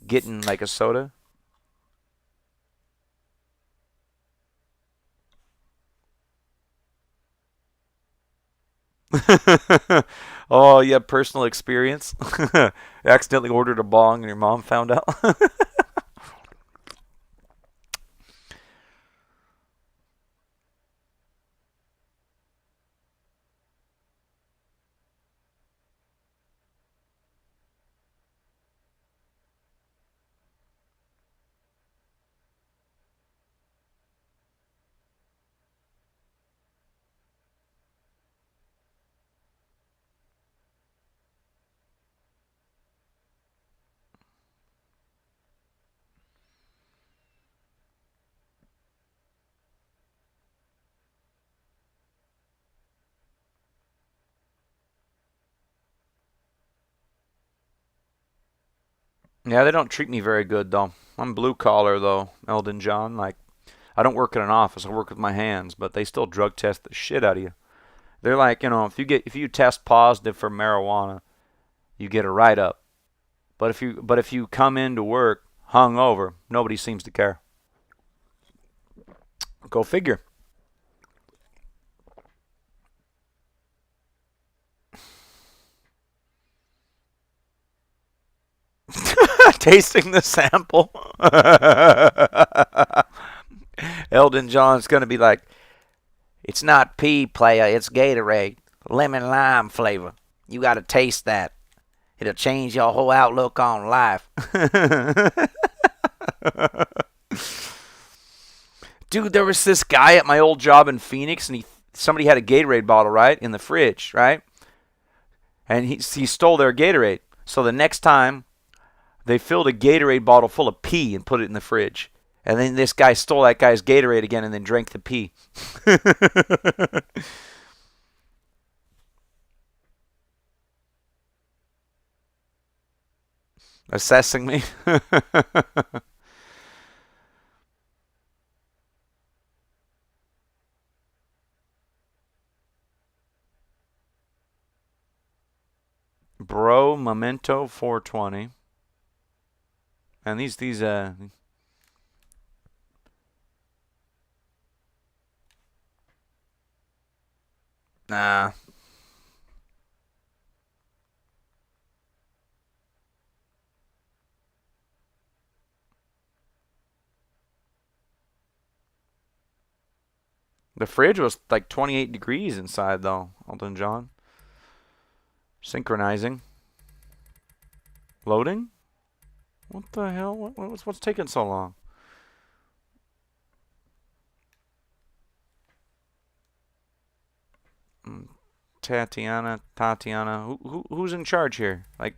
getting like a soda. Oh, yeah, personal experience. Accidentally ordered a bong and your mom found out. Yeah, they don't treat me very good though. I'm blue collar though, Eldon John. Like, I don't work in an office. I work with my hands, but they still drug test the shit out of you. They're like, if you test positive for marijuana, you get a write up. But if you come into work hungover, nobody seems to care. Go figure. Tasting the sample. Eldon John's gonna be like, "It's not pea, player. It's Gatorade, lemon lime flavor. You got to taste that. It'll change your whole outlook on life." Dude, there was this guy at my old job in Phoenix, and somebody had a Gatorade bottle right in the fridge, right? And he stole their Gatorade. So the next time they filled a Gatorade bottle full of pee and put it in the fridge. And then this guy stole that guy's Gatorade again and then drank the pee. Assessing me. Bro Memento 420. And these nah. The fridge was like 28 degrees inside though, Alton John. Synchronizing. Loading? What the hell? What's taking so long? Mm, Tatiana. Who's in charge here? Like,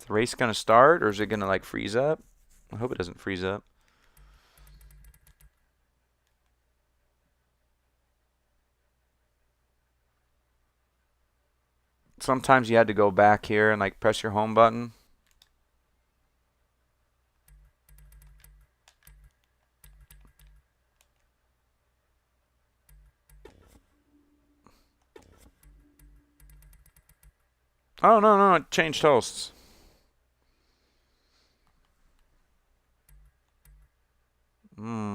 Is the race going to start, or is it going to, like, freeze up? I hope it doesn't freeze up. Sometimes you had to go back here and, like, press your home button. Oh, no, it changed hosts.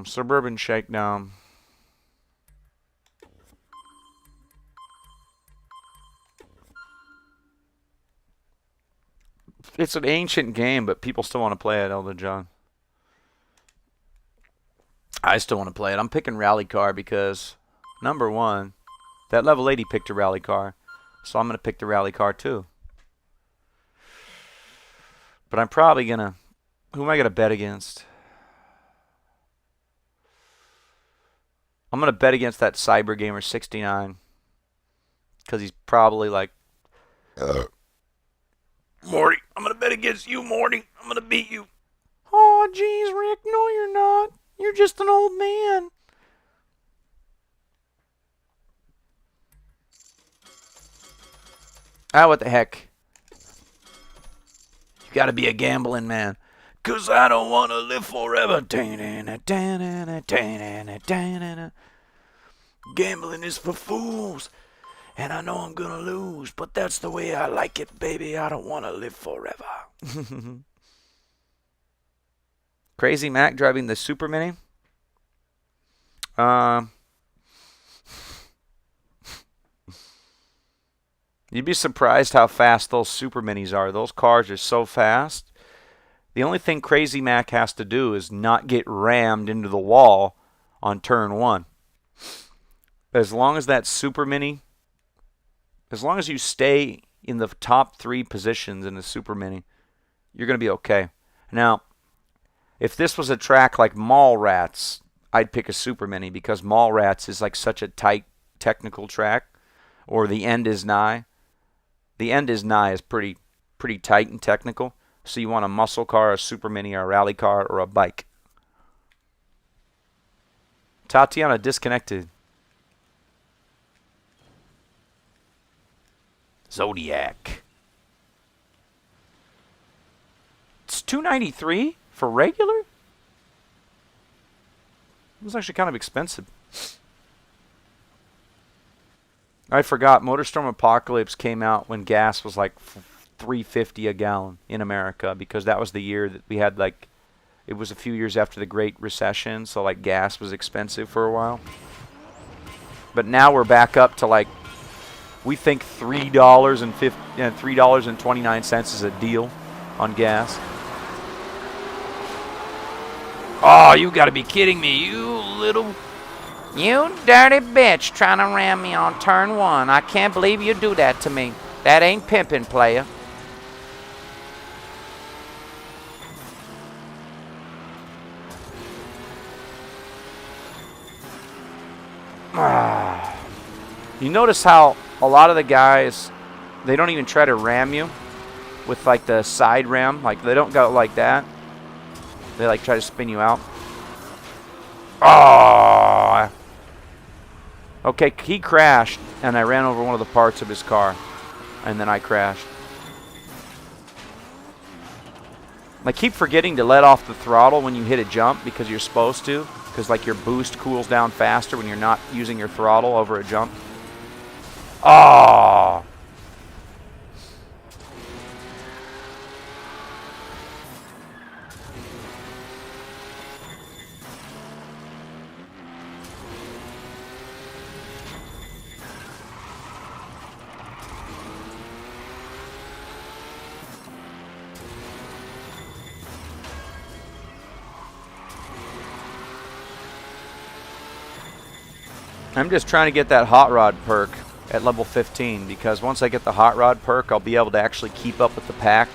Suburban Shakedown. It's an ancient game, but people still want to play it, Elder John. I still want to play it. I'm picking Rally Car because, number one, that level 80 picked a Rally Car. So I'm going to pick the Rally Car too. But I'm probably going to... Who am I going to bet against? I'm going to bet against that Cyber Gamer 69. Because he's probably like... Morty, I'm going to bet against you, Morty. I'm going to beat you. Oh, jeez, Rick. No, you're not. You're just an old man. Ah, what the heck? You gotta be a gambling man. 'Cause I don't want to live forever. Gambling is for fools. And I know I'm gonna lose. But that's the way I like it, baby. I don't want to live forever. Crazy Mac driving the Super Mini. You'd be surprised how fast those Super Minis are. Those cars are so fast. The only thing Crazy Mac has to do is not get rammed into the wall on turn 1. As long as that Super Mini, as long as you stay in the top 3 positions in the Super Mini, you're going to be okay. Now, if this was a track like Mallrats, I'd pick a Super Mini because Mallrats is like such a tight technical track, or The End Is Nigh. The End Is Nigh is pretty tight and technical, so you want a muscle car, a Super Mini, or a rally car, or a bike. Tatiana disconnected. Zodiac. It's $293 for regular? It was actually kind of expensive. I forgot, MotorStorm Apocalypse came out when gas was like $3.50 a gallon in America, because that was the year that we had, like, it was a few years after the Great Recession, so like gas was expensive for a while. But now we're back up to like, we think $3.29 is a deal on gas. Oh, you gotta be kidding me, you dirty bitch trying to ram me on turn 1. I can't believe you do that to me. That ain't pimping, player. You notice how a lot of the guys, they don't even try to ram you with like the side ram. Like, they don't go like that. They like try to spin you out. Oh. Okay, he crashed, and I ran over one of the parts of his car, and then I crashed. I keep forgetting to let off the throttle when you hit a jump because you're supposed to, because like your boost cools down faster when you're not using your throttle over a jump. Oh. I'm just trying to get that hot rod perk at level 15, because once I get the hot rod perk, I'll be able to actually keep up with the pack.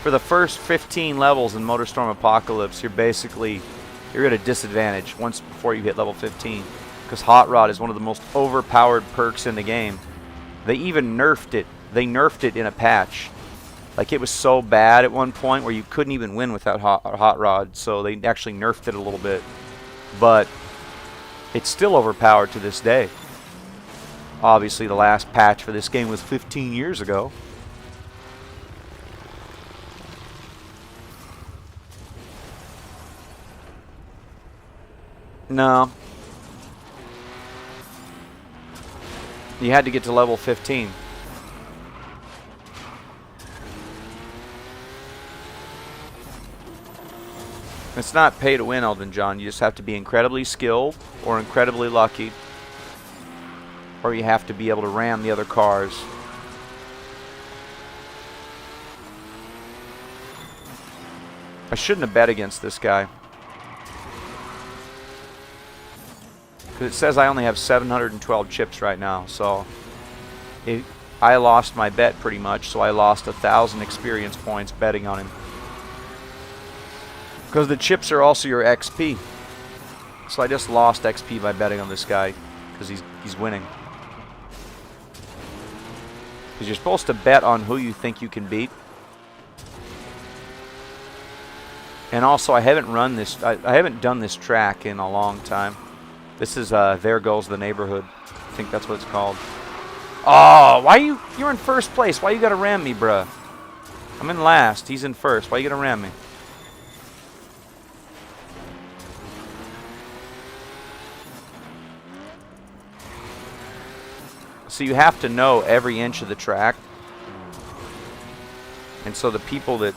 For the first 15 levels in MotorStorm Apocalypse, you're at a disadvantage once before you hit level 15, because hot rod is one of the most overpowered perks in the game. They even nerfed it. They nerfed it in a patch Like, it was so bad at one point where you couldn't even win without hot rod, so they actually nerfed it a little bit. But it's still overpowered to this day. Obviously, the last patch for this game was 15 years ago. No. You had to get to level 15. It's not pay to win, Elton John. You just have to be incredibly skilled or incredibly lucky. Or you have to be able to ram the other cars. I shouldn't have bet against this guy. Because it says I only have 712 chips right now. So I lost my bet pretty much. So I lost 1,000 experience points betting on him. Because the chips are also your XP. So I just lost XP by betting on this guy. Because he's winning. Because you're supposed to bet on who you think you can beat. And also, I haven't run this. I haven't done this track in a long time. This is There Goes the Neighborhood. I think that's what it's called. Oh, why you're in first place? Why you gotta ram me, bruh? I'm in last. He's in first. Why you gotta ram me? So you have to know every inch of the track. And so the people that...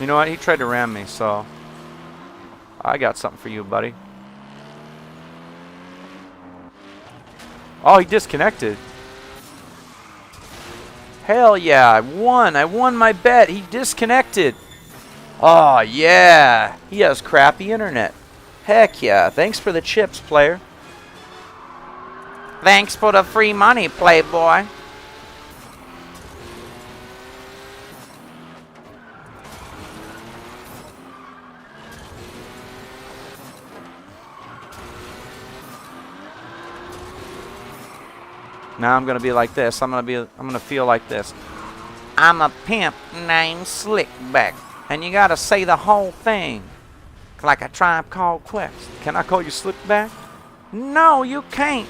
You know what? He tried to ram me, so... I got something for you, buddy. Oh, he disconnected. Hell yeah, I won. I won my bet. He disconnected. Oh, yeah. He has crappy internet. Heck yeah. Thanks for the chips, player. Thanks for the free money, playboy. Now I'm gonna be like this. I'm gonna feel like this. I'm a pimp named Slickback, and you gotta say the whole thing, like a Tribe Called Quest. Can I call you Slickback? No, you can't.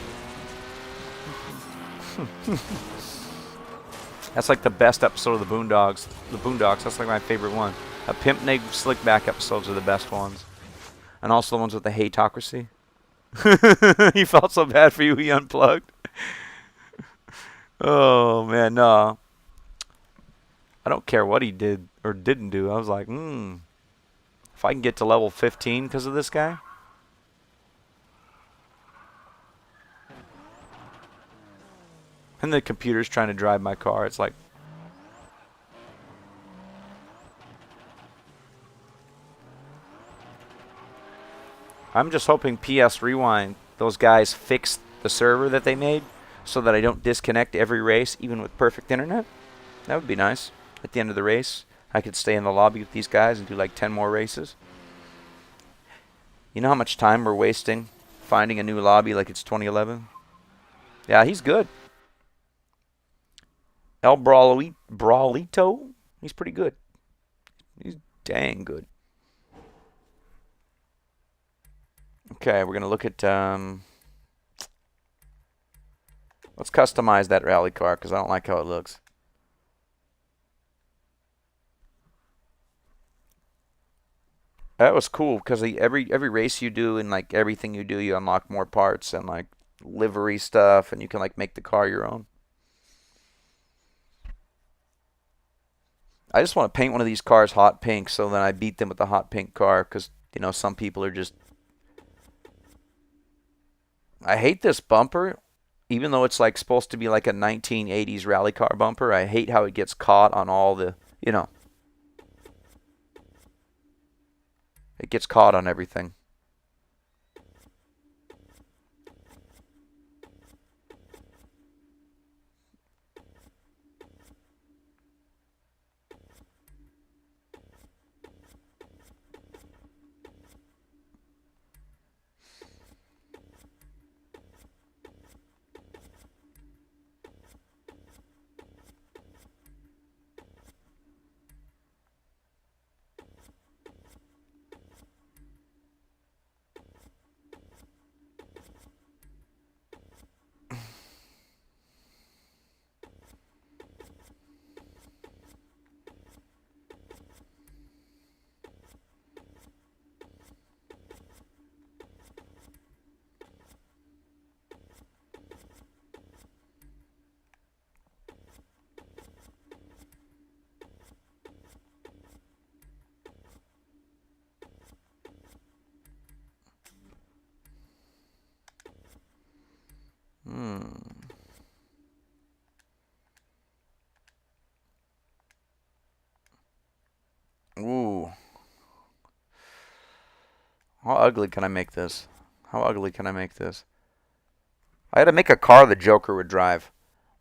That's like the best episode of the Boondocks. The Boondocks. That's like my favorite one. A pimp named Slickback episodes are the best ones, and also the ones with the hatocracy. He felt so bad for you. He unplugged. Oh, man, no. I don't care what he did or didn't do. I was like, if I can get to level 15 because of this guy. And the computer's trying to drive my car. It's like... I'm just hoping PS Rewind, those guys fixed the server that they made, so that I don't disconnect every race, even with perfect internet. That would be nice. At the end of the race, I could stay in the lobby with these guys and do like 10 more races. You know how much time we're wasting finding a new lobby like it's 2011? Yeah, he's good. El Brawlito, he's pretty good. He's dang good. Okay, we're going to look at... let's customize that rally car because I don't like how it looks. That was cool because every race you do and like everything you do, you unlock more parts and like livery stuff, and you can like make the car your own. I just want to paint one of these cars hot pink so then I beat them with the hot pink car because, you know, some people are just... I hate this bumper. Even though it's like supposed to be like a 1980s rally car bumper, I hate how it gets caught on all the, you know. It gets caught on everything. How ugly can I make this? How ugly can I make this? I had to make a car the Joker would drive.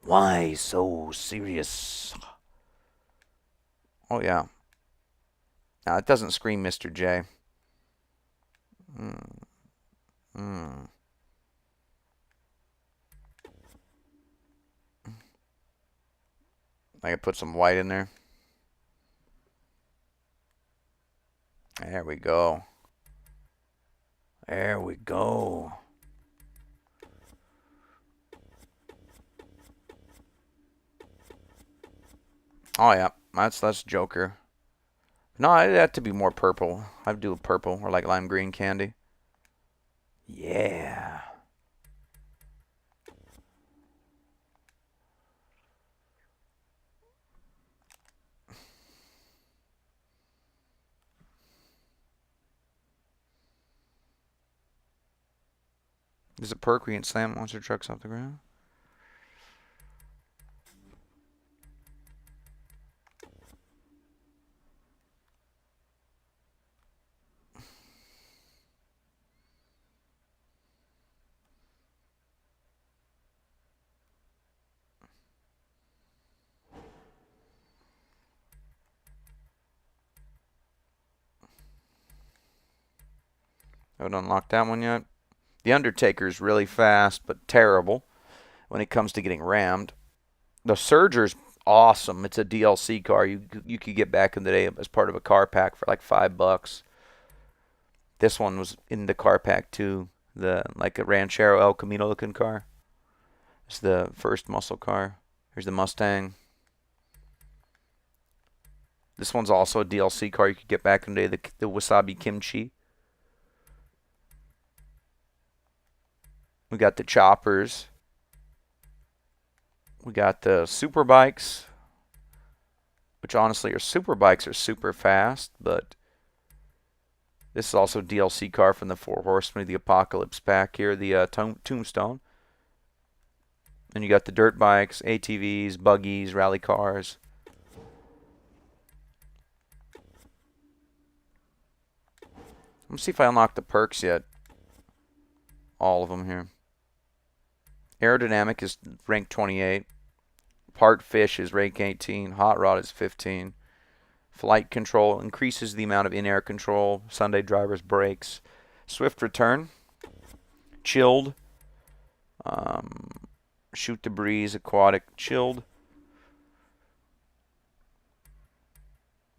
Why so serious? Oh, yeah. Now, it doesn't scream Mr. J. Mm. Mm. I could put some white in there. There we go. There we go. Oh, yeah. That's Joker. No, it had to be more purple. I'd do a purple or like lime green candy. Yeah. There's a perk where you can slam monster trucks off the ground. I haven't unlocked that one yet. The Undertaker's really fast, but terrible when it comes to getting rammed. The Surger's awesome. It's a DLC car you could get back in the day as part of a car pack for like $5. This one was in the car pack too. The like a Ranchero El Camino looking car. It's the first muscle car. Here's the Mustang. This one's also a DLC car you could get back in the day. The Wasabi Kimchi. We got the choppers. We got the super bikes, which honestly are super bikes are super fast, but this is also a DLC car from the Four Horsemen of the Apocalypse pack here, the Tombstone. And you got the dirt bikes, ATVs, buggies, rally cars. Let's see if I unlock the perks yet. All of them here. Aerodynamic is rank 28. Part Fish is rank 18. Hot Rod is 15. Flight Control increases the amount of in-air control. Sunday Driver's Brakes. Swift Return. Chilled. Shoot the Breeze. Aquatic. Chilled.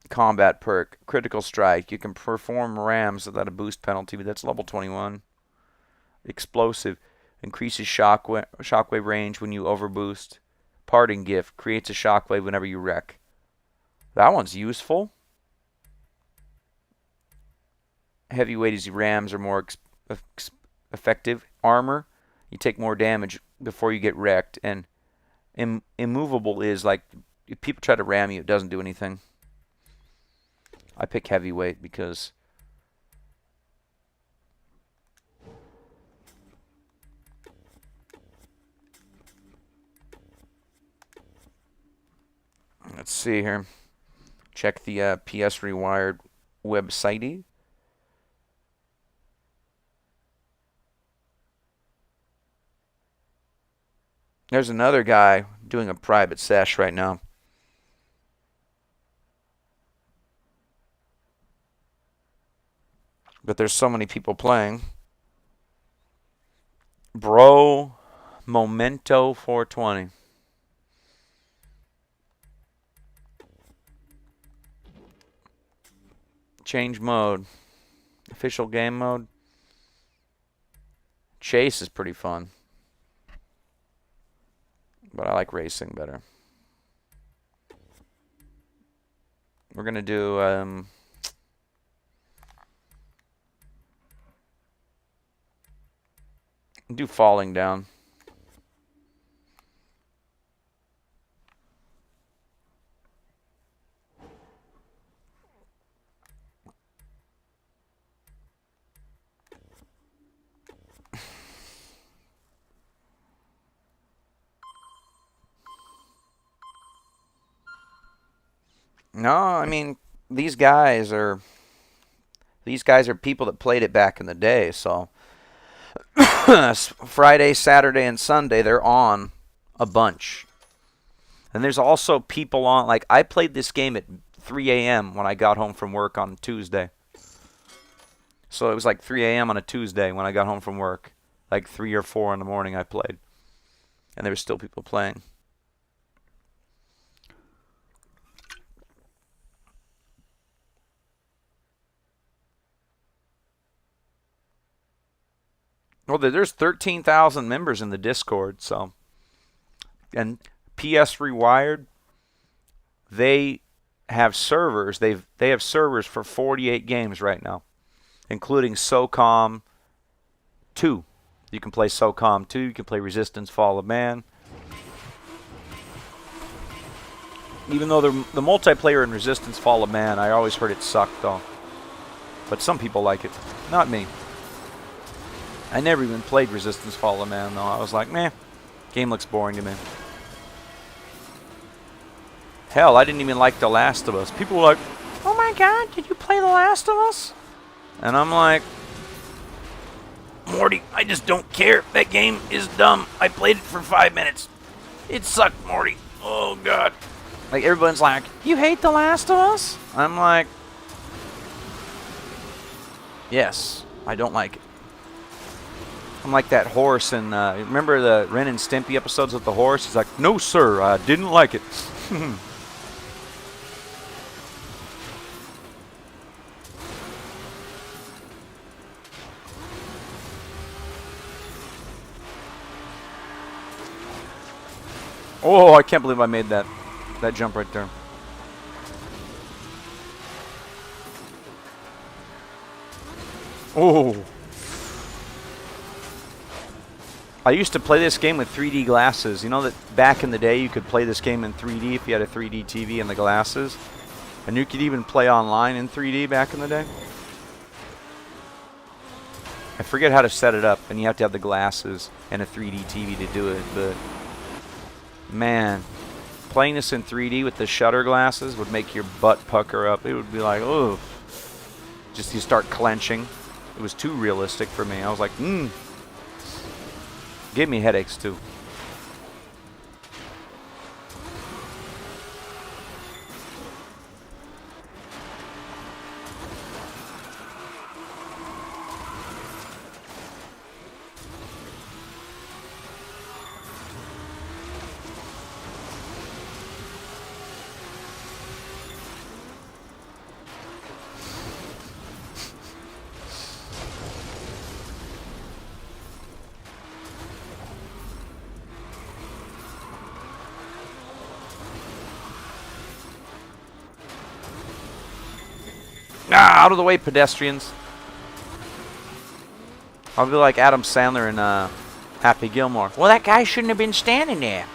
Combat perk. Critical Strike. You can perform rams without a boost penalty, but that's level 21. Explosive. Increases shockwave range when you overboost. Parting Gift. Creates a shockwave whenever you wreck. That one's useful. Heavyweight is rams are more effective. Armor. You take more damage before you get wrecked. And immovable is like if people try to ram you, it doesn't do anything. I pick heavyweight because let's see here. Check the PS Rewired website. There's another guy doing a private sesh right now. But there's so many people playing. Bro, Momento 420. Change mode. Official game mode. Chase is pretty fun. But I like racing better. We're going to do falling down. No, I mean, these guys are... These guys are people that played it back in the day, so Friday, Saturday, and Sunday, they're on a bunch. And there's also people on, like, I played this game at 3 a.m. when I got home from work on Tuesday. So it was like 3 a.m. on a Tuesday when I got home from work. Like 3 or 4 in the morning I played. And there were still people playing. Well, there's 13,000 members in the Discord, so. And PS Rewired, they have servers. They have servers for 48 games right now, including SOCOM 2. You can play SOCOM 2. You can play Resistance Fall of Man. Even though the multiplayer in Resistance Fall of Man, I always heard it sucked, though. But some people like it. Not me. I never even played Resistance Fall of Man, though. I was like, meh, game looks boring to me. Hell, I didn't even like The Last of Us. People were like, oh my god, did you play The Last of Us? And I'm like, Morty, I just don't care. That game is dumb. I played it for 5 minutes. It sucked, Morty. Oh god. Like, everyone's like, you hate The Last of Us? I'm like, yes, I don't like it. I'm like that horse in, remember the Ren and Stimpy episodes with the horse? He's like, no sir, I didn't like it. Oh, I can't believe I made that jump right there. Oh. I used to play this game with 3D glasses. You know that back in the day you could play this game in 3D if you had a 3D TV and the glasses? And you could even play online in 3D back in the day? I forget how to set it up, and you have to have the glasses and a 3D TV to do it, but man, playing this in 3D with the shutter glasses would make your butt pucker up. It would be like, oh, just you start clenching. It was too realistic for me. I was like, gave me headaches too. Out of the way, pedestrians. I'll be like Adam Sandler in Happy Gilmore. Well, that guy shouldn't have been standing there.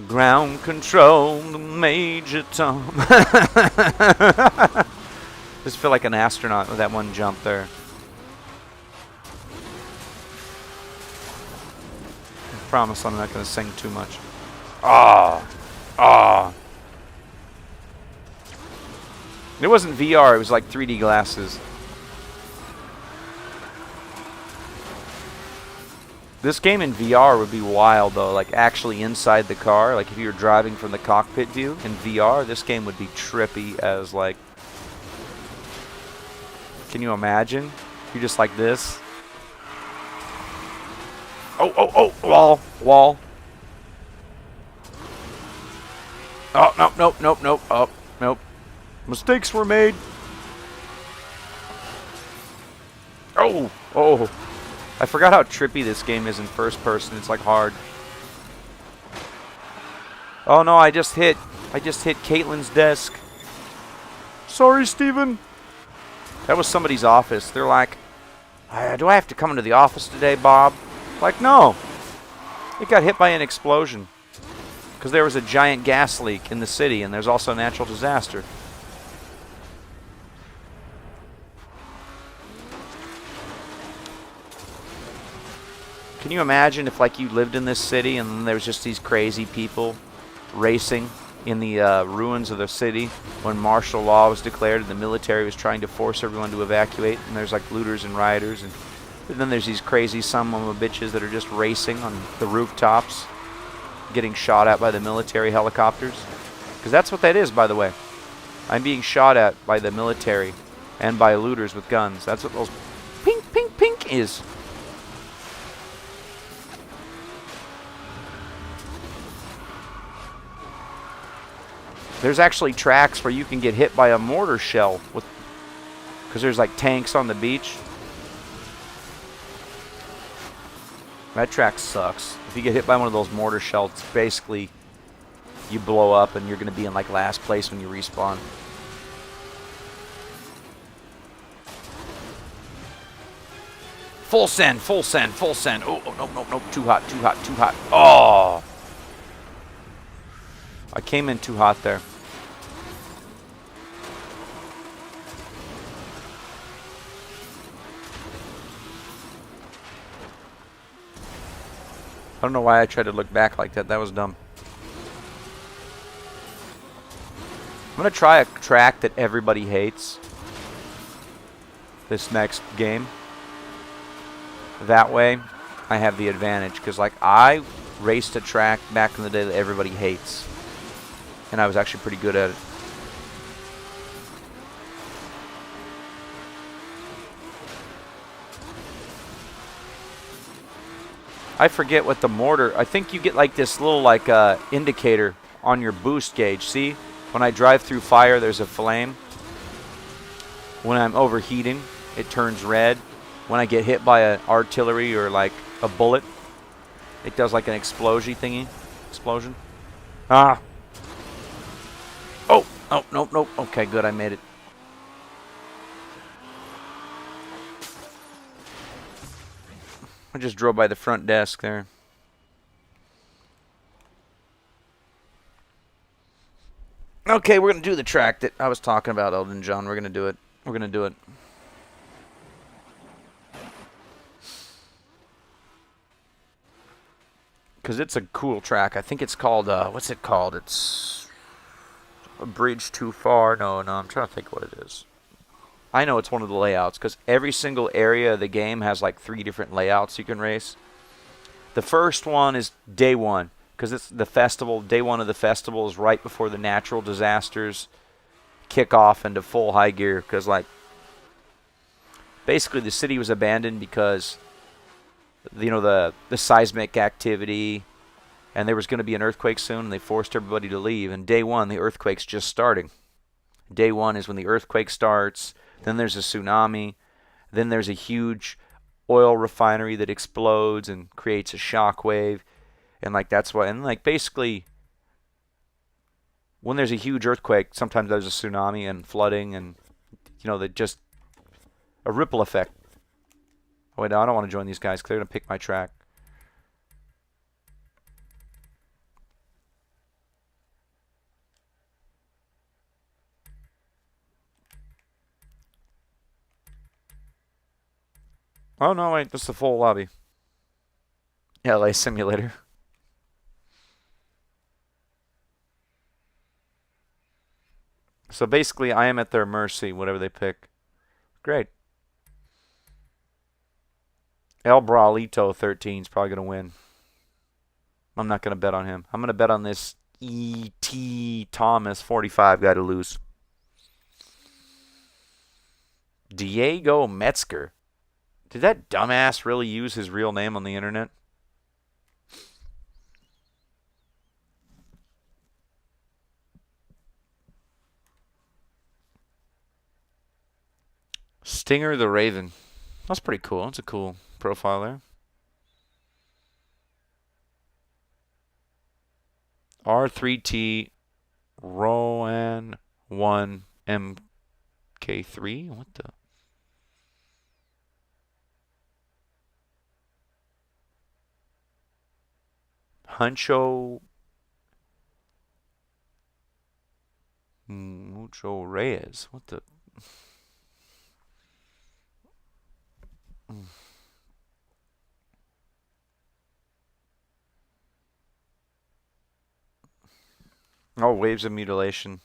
Ground control, Major Tom. Just feel like an astronaut with that one jump there. I promise I'm not going to sing too much. It wasn't VR, it was like 3D glasses. This game in VR would be wild though, like actually inside the car. Like if you were driving from the cockpit view in VR, this game would be trippy as like... Can you imagine? You're just like this. Oh, wall. Oh, nope. Oh, nope. Mistakes were made. Oh. I forgot how trippy this game is in first person. It's like hard. Oh no, I just hit Caitlin's desk. Sorry, Steven. That was somebody's office. They're like, do I have to come into the office today, Bob? Like, no. It got hit by an explosion. Because there was a giant gas leak in the city, and there's also a natural disaster. Can you imagine if like you lived in this city and then there was just these crazy people racing in the ruins of the city when martial law was declared and the military was trying to force everyone to evacuate, and there's like looters and rioters, and then there's these crazy son of a bitches that are just racing on the rooftops getting shot at by the military helicopters? Because that's what that is, by the way. I'm being shot at by the military and by looters with guns. That's what those pink, pink, pink is. There's actually tracks where you can get hit by a mortar shell because there's like tanks on the beach. That track sucks. If you get hit by one of those mortar shells, basically you blow up and you're going to be in like last place when you respawn. Full send, full send, full send. Oh, no. Too hot, too hot, too hot. Oh! I came in too hot there. I don't know why I tried to look back like that. That was dumb. I'm going to try a track that everybody hates this next game. That way, I have the advantage. Because, like, I raced a track back in the day that everybody hates. And I was actually pretty good at it. I forget what the mortar... I think you get, like, this little, like, indicator on your boost gauge. See? When I drive through fire, there's a flame. When I'm overheating, it turns red. When I get hit by an artillery or, like, a bullet, it does, like, an explosion thingy. Explosion. Ah! Oh, nope. Okay, good, I made it. I just drove by the front desk there. Okay, we're going to do the track that I was talking about, Elton John. We're going to do it. We're going to do it. Because it's a cool track. I think it's called, what's it called? It's a bridge too far. No, I'm trying to think what it is. I know it's one of the layouts because every single area of the game has like 3 different layouts you can race. The first one is day 1 because it's the festival. Day 1 of the festival is right before the natural disasters kick off into full high gear because, like, basically the city was abandoned because, you know, the seismic activity, and there was going to be an earthquake soon, and they forced everybody to leave. And day 1, the earthquake's just starting. Day 1 is when the earthquake starts. Then there's a tsunami. Then there's a huge oil refinery that explodes and creates a shock wave. And, like, that's why. And, like, basically, when there's a huge earthquake, sometimes there's a tsunami and flooding and, you know, just a ripple effect. Oh, wait, no, I don't want to join these guys because they're going to pick my track. Oh, no, wait, this is the full lobby. LA Simulator. So basically, I am at their mercy, whatever they pick. Great. El Brawlito 13 is probably going to win. I'm not going to bet on him. I'm going to bet on this E.T. Thomas 45 guy to lose. Diego Metzger. Did that dumbass really use his real name on the internet? Stinger the Raven. That's pretty cool. That's a cool profile there. R3T Rowan 1 MK3. What the? Huncho Mucho Reyes. What the? Oh, waves of mutilation.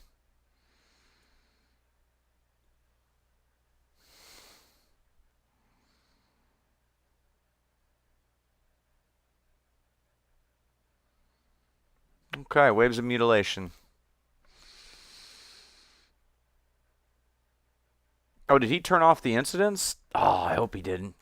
Okay, waves of mutilation. Oh, did he turn off the incidents? Oh, I hope he didn't.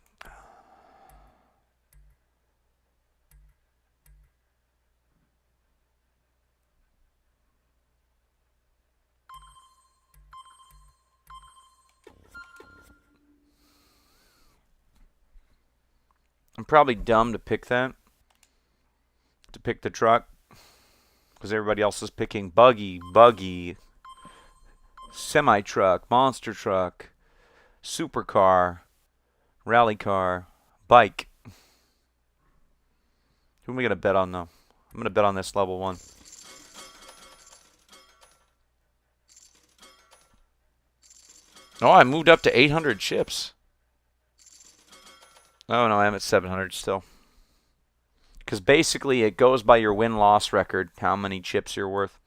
I'm probably dumb to pick that. To pick the truck. Because everybody else is picking buggy, semi-truck, monster truck, supercar, rally car, bike. Who am I going to bet on, though? I'm going to bet on this level 1. Oh, I moved up to 800 chips. Oh, no, I'm at 700 still. Because basically it goes by your win-loss record, how many chips you're worth.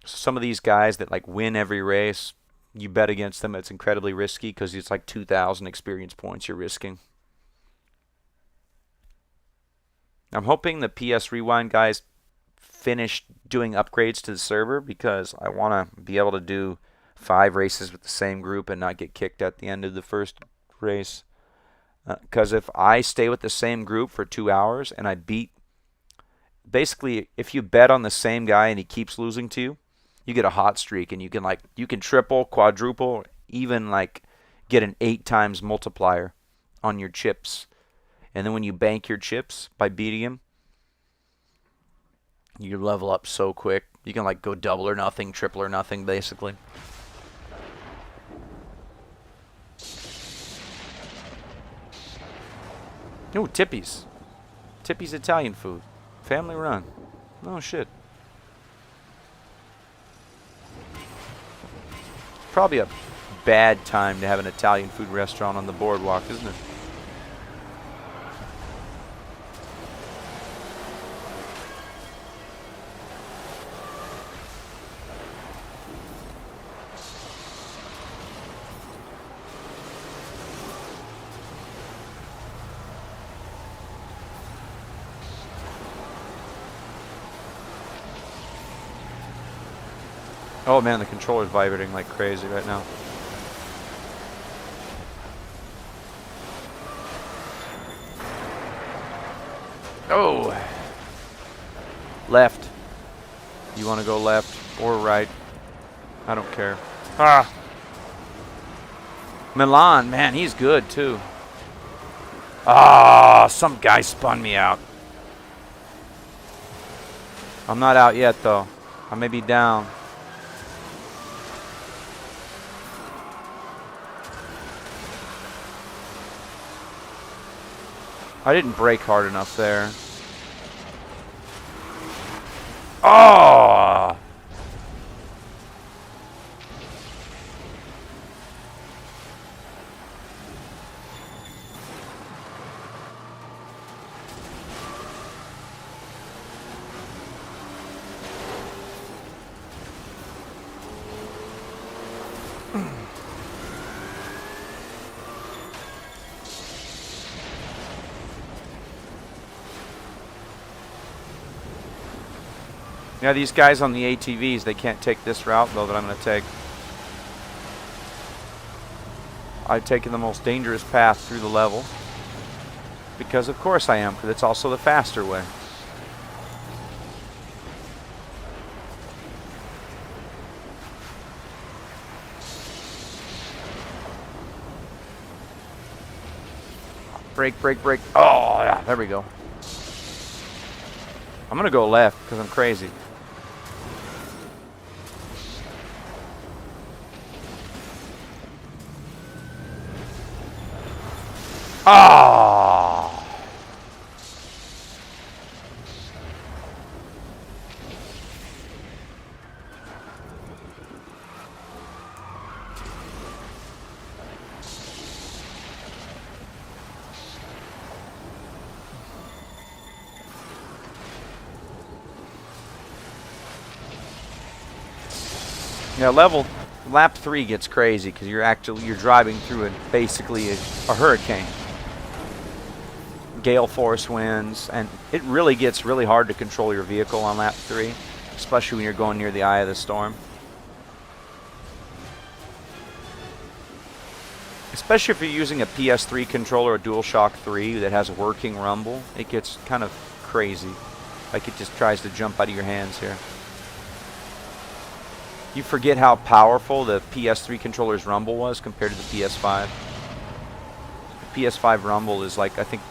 So some of these guys that like win every race, you bet against them. It's incredibly risky because it's like 2,000 experience points you're risking. I'm hoping the PS Rewind guys finish doing upgrades to the server because I want to be able to do 5 races with the same group and not get kicked at the end of the first race. Because if I stay with the same group for 2 hours and I beat, basically, if you bet on the same guy and he keeps losing to you, you get a hot streak and you can triple, quadruple, even like get an 8 times multiplier on your chips. And then when you bank your chips by beating him, you level up so quick. You can like go double or nothing, triple or nothing, basically. Ooh, Tippy's. Tippy's Italian food. Family run. Oh, shit. Probably a bad time to have an Italian food restaurant on the boardwalk, isn't it? Oh man, the controller's vibrating like crazy right now. Oh! Left. You want to go left or right? I don't care. Ah! Milan, man, he's good too. Ah, some guy spun me out. I'm not out yet though. I may be down. I didn't brake hard enough there. Oh! Yeah, these guys on the ATVs, they can't take this route, though, that I'm going to take. I've taken the most dangerous path through the level. Because, of course, I am, because it's also the faster way. Brake, brake, brake. Oh, yeah, there we go. I'm going to go left, because I'm crazy. Ah! Yeah, lap 3 gets crazy because you're driving through basically a hurricane. Gale force winds, and it really gets really hard to control your vehicle on lap 3, especially when you're going near the eye of the storm. Especially if you're using a PS3 controller, a DualShock 3 that has a working rumble, it gets kind of crazy. Like it just tries to jump out of your hands here. You forget how powerful the PS3 controller's rumble was compared to the PS5. The PS5 rumble is like, I think,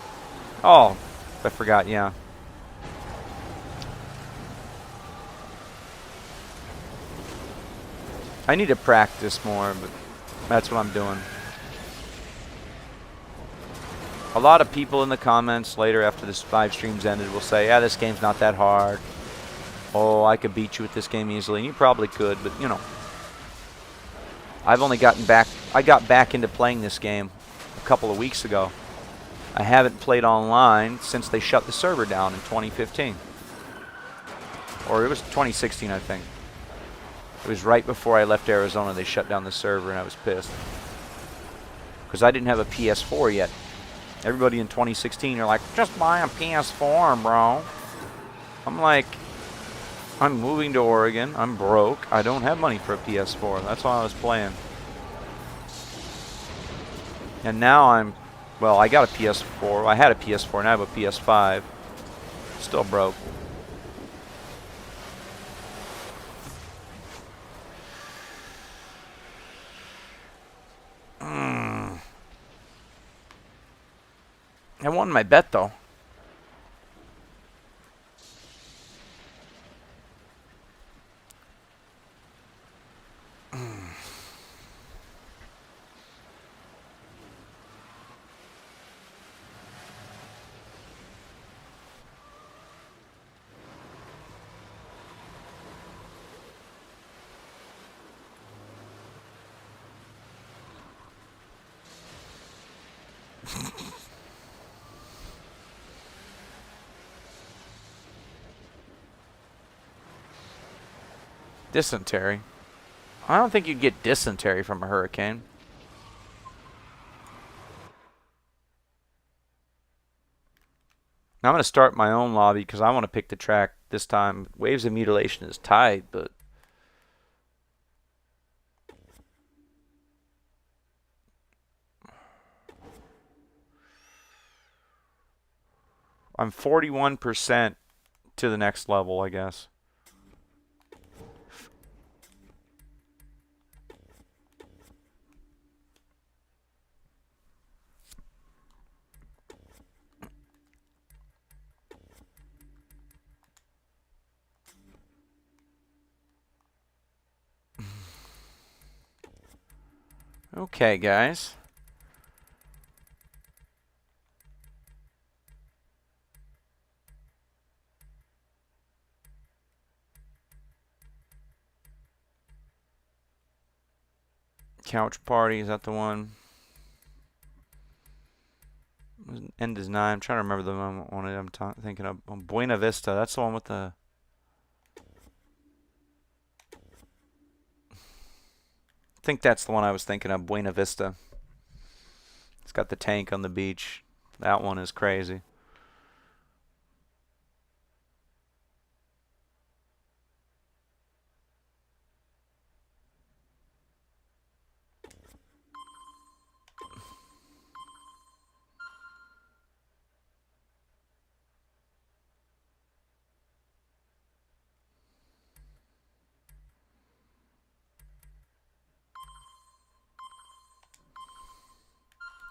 oh, I forgot, yeah. I need to practice more, but that's what I'm doing. A lot of people in the comments later after this 5 streams ended will say, yeah, this game's not that hard. Oh, I could beat you with this game easily. And you probably could, but, you know. I've only gotten back. I got back into playing this game a couple of weeks ago. I haven't played online since they shut the server down in 2015. Or it was 2016, I think. It was right before I left Arizona. They shut down the server, and I was pissed. Because I didn't have a PS4 yet. Everybody in 2016 are like, just buy a PS4, bro. I'm like, I'm moving to Oregon. I'm broke. I don't have money for a PS4. That's why I was playing. And now well, I got a PS4. I had a PS4, and I have a PS5. Still broke. I won my bet, though. Dysentery. I don't think you'd get dysentery from a hurricane. Now I'm going to start my own lobby because I want to pick the track this time. Waves of Mutilation is tied, but... I'm 41% to the next level, I guess. Okay, guys. Couch Party, is that the one? End is 9. I'm trying to remember the one I'm thinking of. Buena Vista, that's the one with the... I think that's the one I was thinking of, Buena Vista. It's got the tank on the beach. That one is crazy.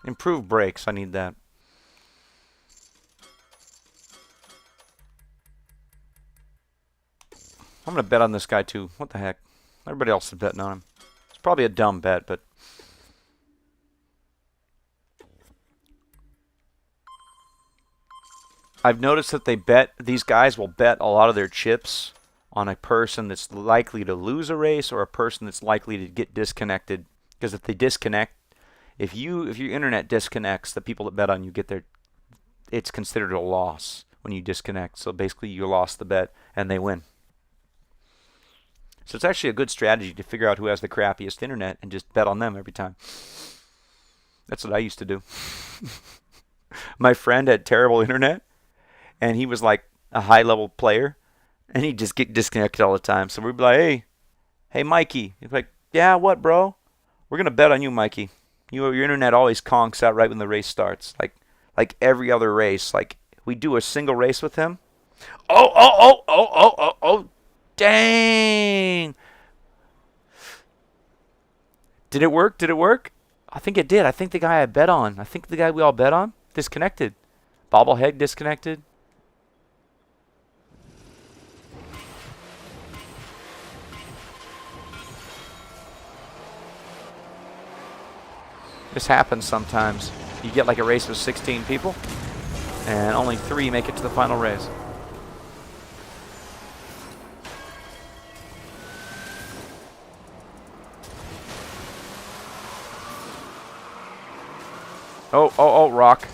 Improve brakes, I need that. I'm going to bet on this guy too. What the heck? Everybody else is betting on him. It's probably a dumb bet, but... I've noticed that these guys will bet a lot of their chips on a person that's likely to lose a race or a person that's likely to get disconnected. Because if they disconnect, if your internet disconnects, the people that bet on you it's considered a loss when you disconnect. So basically you lost the bet and they win. So it's actually a good strategy to figure out who has the crappiest internet and just bet on them every time. That's what I used to do. My friend had terrible internet, and he was like a high-level player, and he'd just get disconnected all the time. So we'd be like, hey, Mikey. He'd be like, yeah, what, bro? We're going to bet on you, Mikey. Your internet always conks out right when the race starts, like every other race. Like, we do a single race with him. Oh, dang. Did it work? Did it work? I think it did. I think the guy I bet on, I think the guy we all bet on, disconnected. Bobblehead disconnected. This happens sometimes. You get like a race with 16 people, and only 3 make it to the final race. Oh, rock.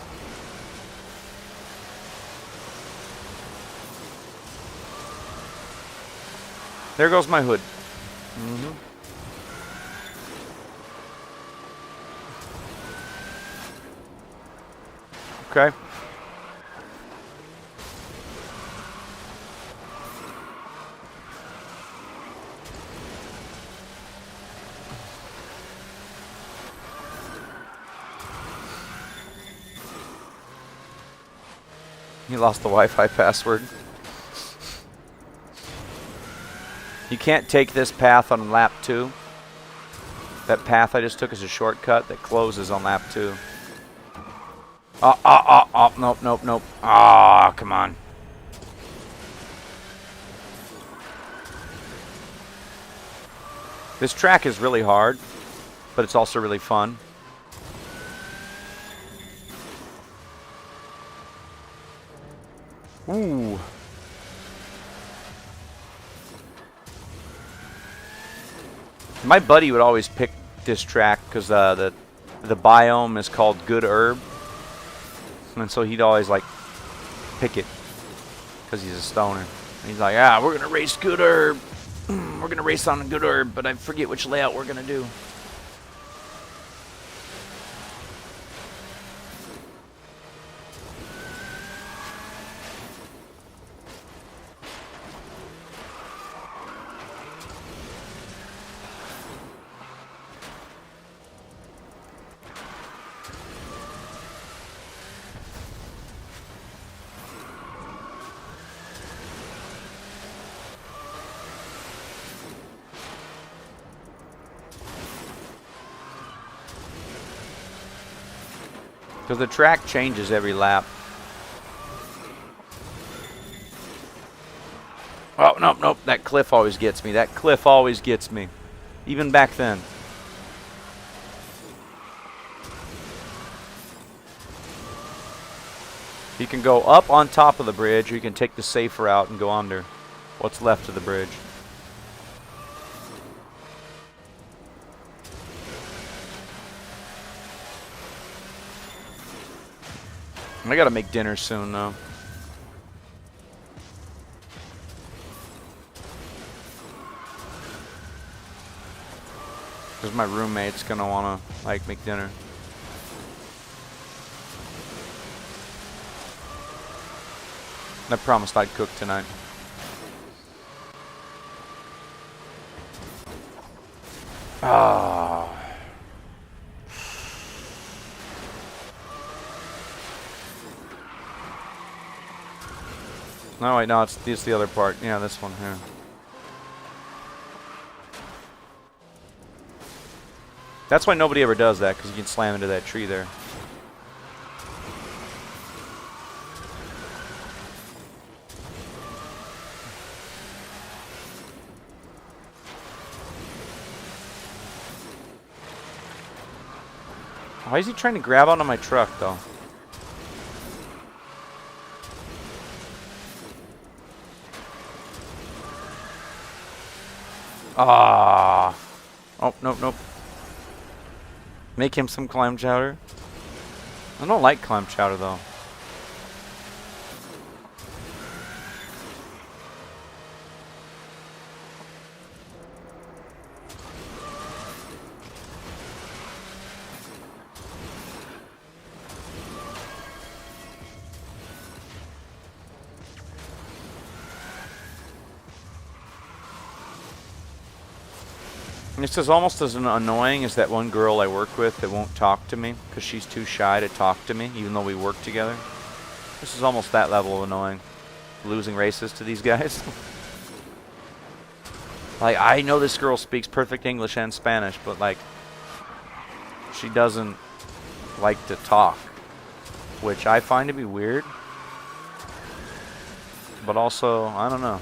There goes my hood. Okay. He lost the Wi-Fi password. You can't take this path on lap 2. That path I just took is a shortcut that closes on lap 2. Nope. Ah, come on. This track is really hard, but it's also really fun. Ooh. My buddy would always pick this track because the biome is called Good Herb, and so he'd always like pick it because he's a stoner. And he's like, we're gonna race Good Herb. We're gonna race on Good Herb, but I forget which layout we're gonna do. Because the track changes every lap. Oh, nope. That cliff always gets me. That cliff always gets me. Even back then. You can go up on top of the bridge, or you can take the safe route and go under what's left of the bridge. I gotta make dinner soon, though. Because my roommate's gonna wanna, like, make dinner. I promised I'd cook tonight. Ah. No, wait, no, it's the other part. Yeah, this one here. That's why nobody ever does that, because you can slam into that tree there. Why is he trying to grab onto my truck, though? Ah. Oh, nope. Make him some clam chowder. I don't like clam chowder, though. This is almost as annoying as that one girl I work with that won't talk to me because she's too shy to talk to me, even though we work together. This is almost that level of annoying. Losing races to these guys. Like, I know this girl speaks perfect English and Spanish, but, like, she doesn't like to talk, which I find to be weird. But also, I don't know.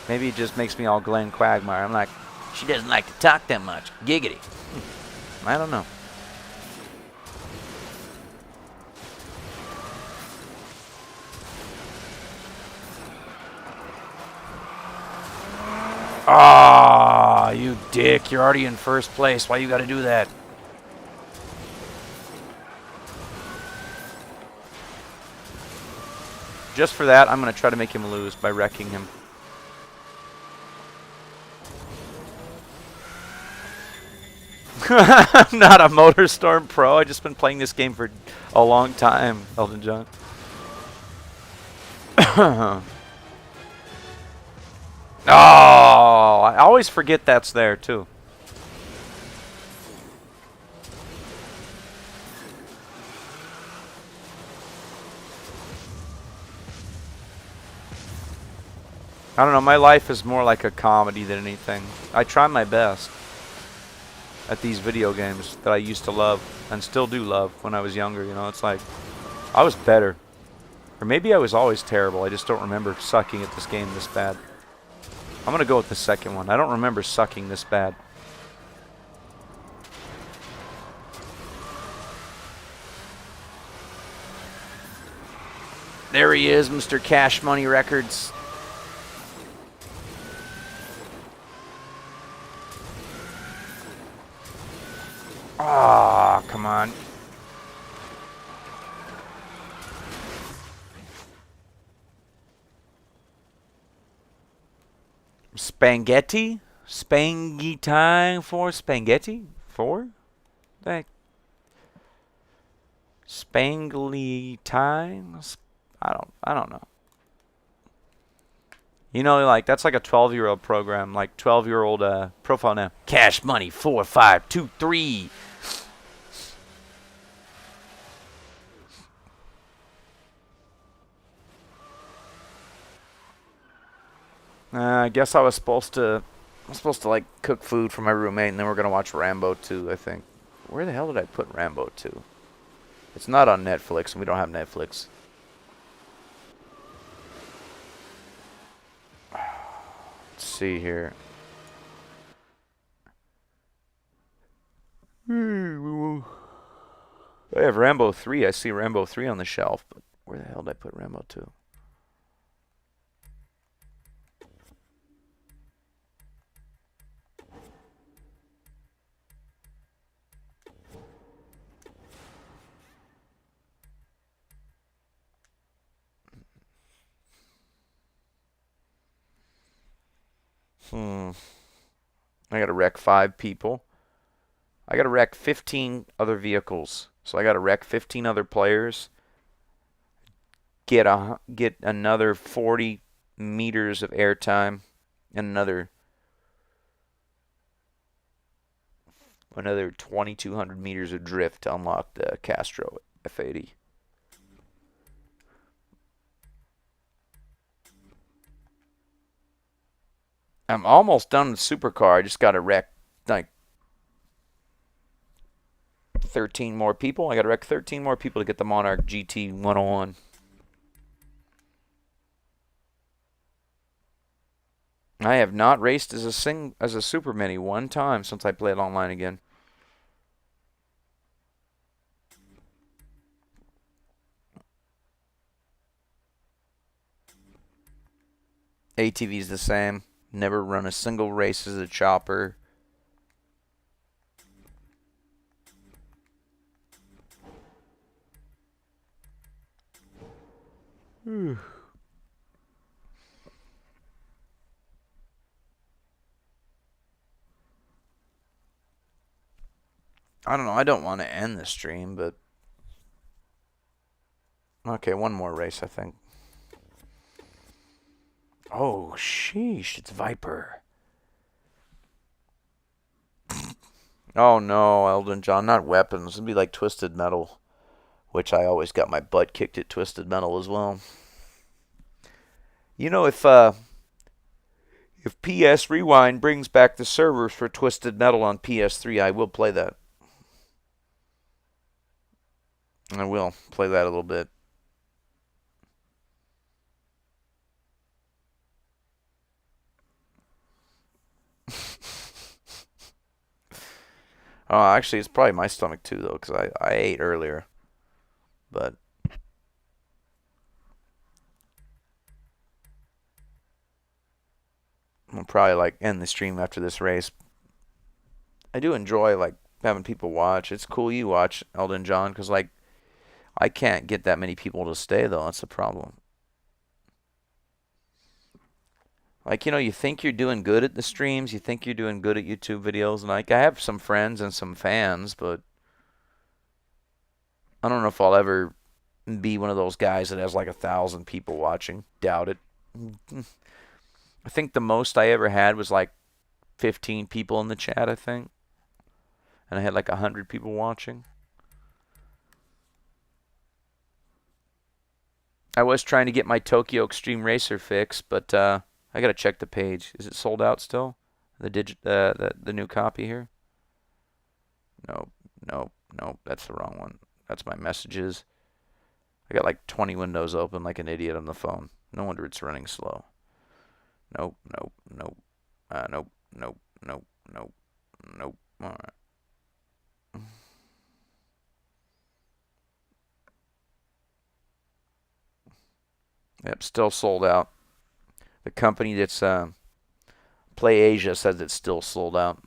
Maybe it just makes me all Glenn Quagmire. I'm like, she doesn't like to talk that much. Giggity. I don't know. Ah, you dick. You're already in first place. Why you gotta do that? Just for that, I'm gonna try to make him lose by wrecking him. I'm not a MotorStorm pro. I've just been playing this game for a long time, Elton John. Oh, I always forget that's there, too. I don't know, my life is more like a comedy than anything. I try my best at these video games that I used to love and still do love when I was younger, you know. It's like, I was better. Or maybe I was always terrible. I just don't remember sucking at this game this bad. I'm going to go with the second one. I don't remember sucking this bad. There he is, Mr. Cash Money Records. Ah, come on. Spaghetti? Spangy time for spaghetti? For? That spangly time? I don't know. You know, like, that's like a 12-year-old program, like 12-year-old profile now. Cash Money 4523. I guess I'm supposed to like cook food for my roommate, and then we're gonna watch Rambo 2, I think. Where the hell did I put Rambo 2? It's not on Netflix, and we don't have Netflix. Let's see here. I have Rambo 3. I see Rambo 3 on the shelf, but where the hell did I put Rambo 2? I gotta wreck 5 people. I gotta wreck 15 other vehicles. So I gotta wreck 15 other players. Get another 40 meters of airtime and another 2,200 meters of drift to unlock the Castro F80. I'm almost done with Supercar. I just got to wreck like 13 more people. I got to wreck 13 more people to get the Monarch GT 101. I have not raced as a Super Mini one time since I played online again. ATV's the same. Never run a single race as a chopper. I don't know. I don't want to end the stream, but okay, one more race, I think. Oh, sheesh, it's Viper. Oh no, Elden John, not weapons. It'd be like Twisted Metal, which I always got my butt kicked at Twisted Metal as well. You know, if PS Rewind brings back the servers for Twisted Metal on PS3, I will play that. I will play that a little bit. Oh, actually, it's probably my stomach too, though, because I ate earlier. But I'll probably like end the stream after this race. I do enjoy like having people watch. It's cool you watch Elden John, because like I can't get that many people to stay though. That's the problem. Like, you know, you think you're doing good at the streams, you think you're doing good at YouTube videos, and like I have some friends and some fans, but I don't know if I'll ever be one of those guys that has like 1,000 people watching. Doubt it. I think the most I ever had was like 15 people in the chat, I think. And I had like 100 people watching. I was trying to get my Tokyo Extreme Racer fix, but I gotta check the page. Is it sold out still? The new copy here? Nope, nope, nope. That's the wrong one. That's my messages. I got like 20 windows open like an idiot on the phone. No wonder it's running slow. Nope, nope, nope. Nope, nope, nope, nope, nope. All right. Yep, still sold out. The company that's Play Asia says it's still sold out.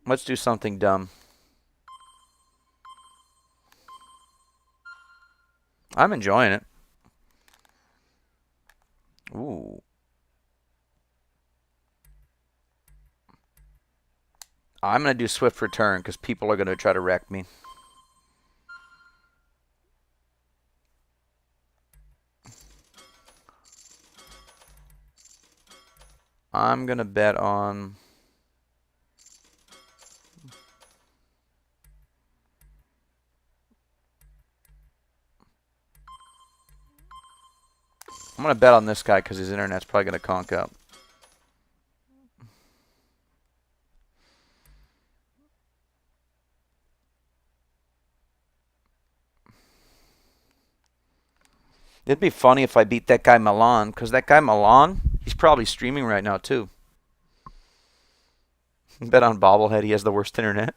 Let's do something dumb. I'm enjoying it. Ooh. I'm going to do swift return because people are going to try to wreck me. I'm going to bet on... I'm going to bet on this guy because his internet's probably going to conk up. It'd be funny if I beat that guy Milan, because that guy Milan, he's probably streaming right now too. Bet on Bobblehead he has the worst internet.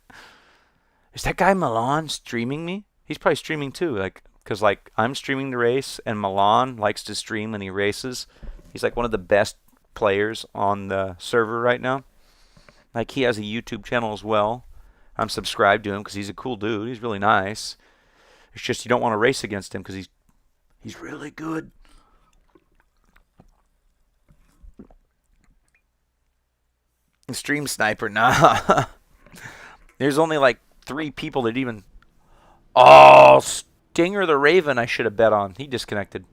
Is that guy Milan streaming me? He's probably streaming too, like, because like I'm streaming the race and Milan likes to stream when he races. He's like one of the best players on the server right now. Like he has a YouTube channel as well. I'm subscribed to him because he's a cool dude. He's really nice. It's just you don't want to race against him because he's really good. Stream Sniper, nah. There's only like 3 people that even... Oh, Stinger the Raven I should have bet on. He disconnected.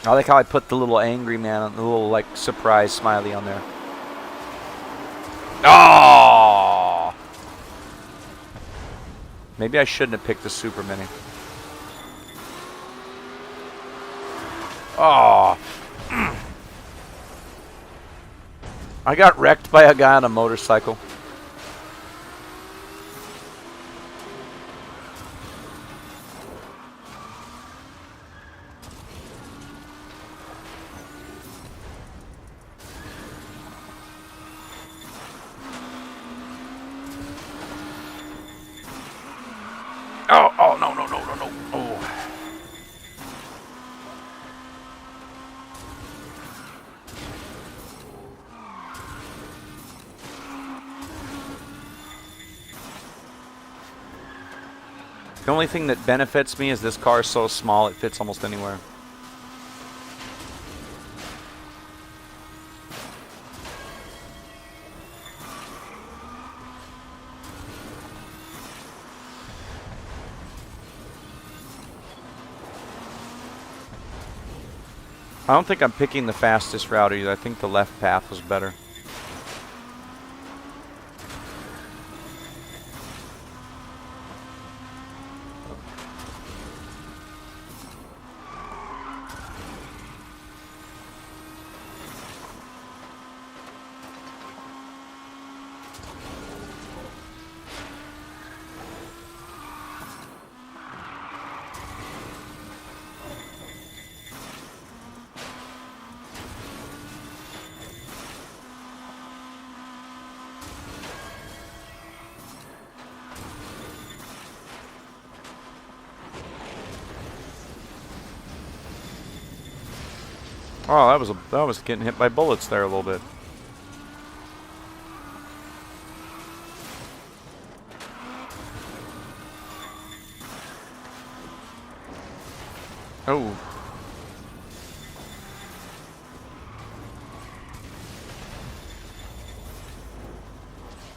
I like how I put the little angry man, the little like surprise smiley on there. Oh! Maybe I shouldn't have picked the Super Mini. Oh! I got wrecked by a guy on a motorcycle. Oh, no, no, no, no, no. Oh. The only thing that benefits me is this car is so small it fits almost anywhere. I don't think I'm picking the fastest route either. I think the left path was better. Oh, that was getting hit by bullets there a little bit. Oh.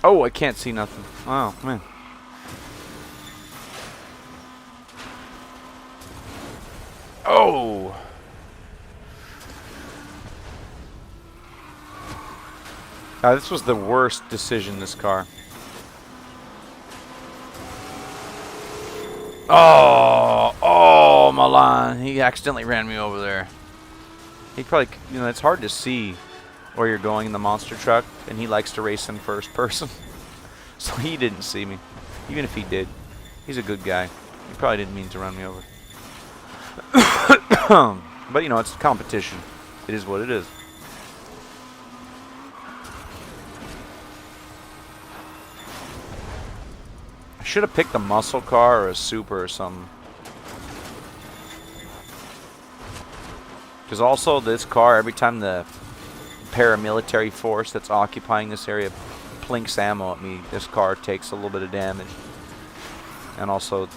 Oh, I can't see nothing. Oh, man. Oh. This was the worst decision, this car. Oh, Milan. He accidentally ran me over there. He probably, you know, it's hard to see where you're going in the monster truck, and he likes to race in first person. So he didn't see me. Even if he did. He's a good guy. He probably didn't mean to run me over. But, you know, it's competition. It is what it is. I should have picked a muscle car or a super or something. Because also this car, every time the paramilitary force that's occupying this area plinks ammo at me, this car takes a little bit of damage. And also,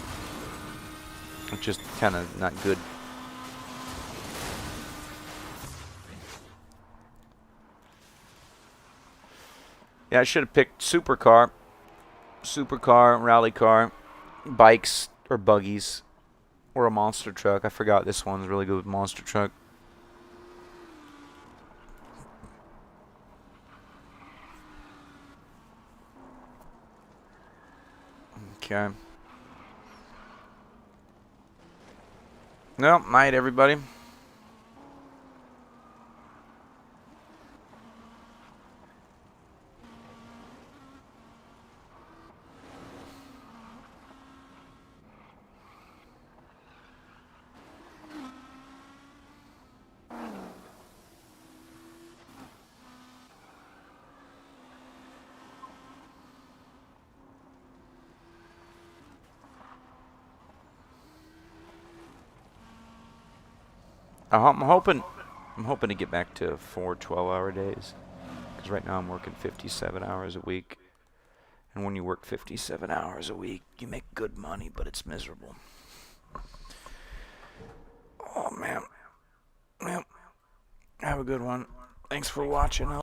it's just kind of not good. Yeah, I should have picked supercar, rally car, bikes or buggies, or a monster truck. I forgot this one's really good with monster truck. Okay. Well, night everybody. I'm hoping to get back to 4 12-hour days, because right now I'm working 57 hours a week, and when you work 57 hours a week, you make good money, but it's miserable. Oh man. Well, have a good one. Thanks for watching.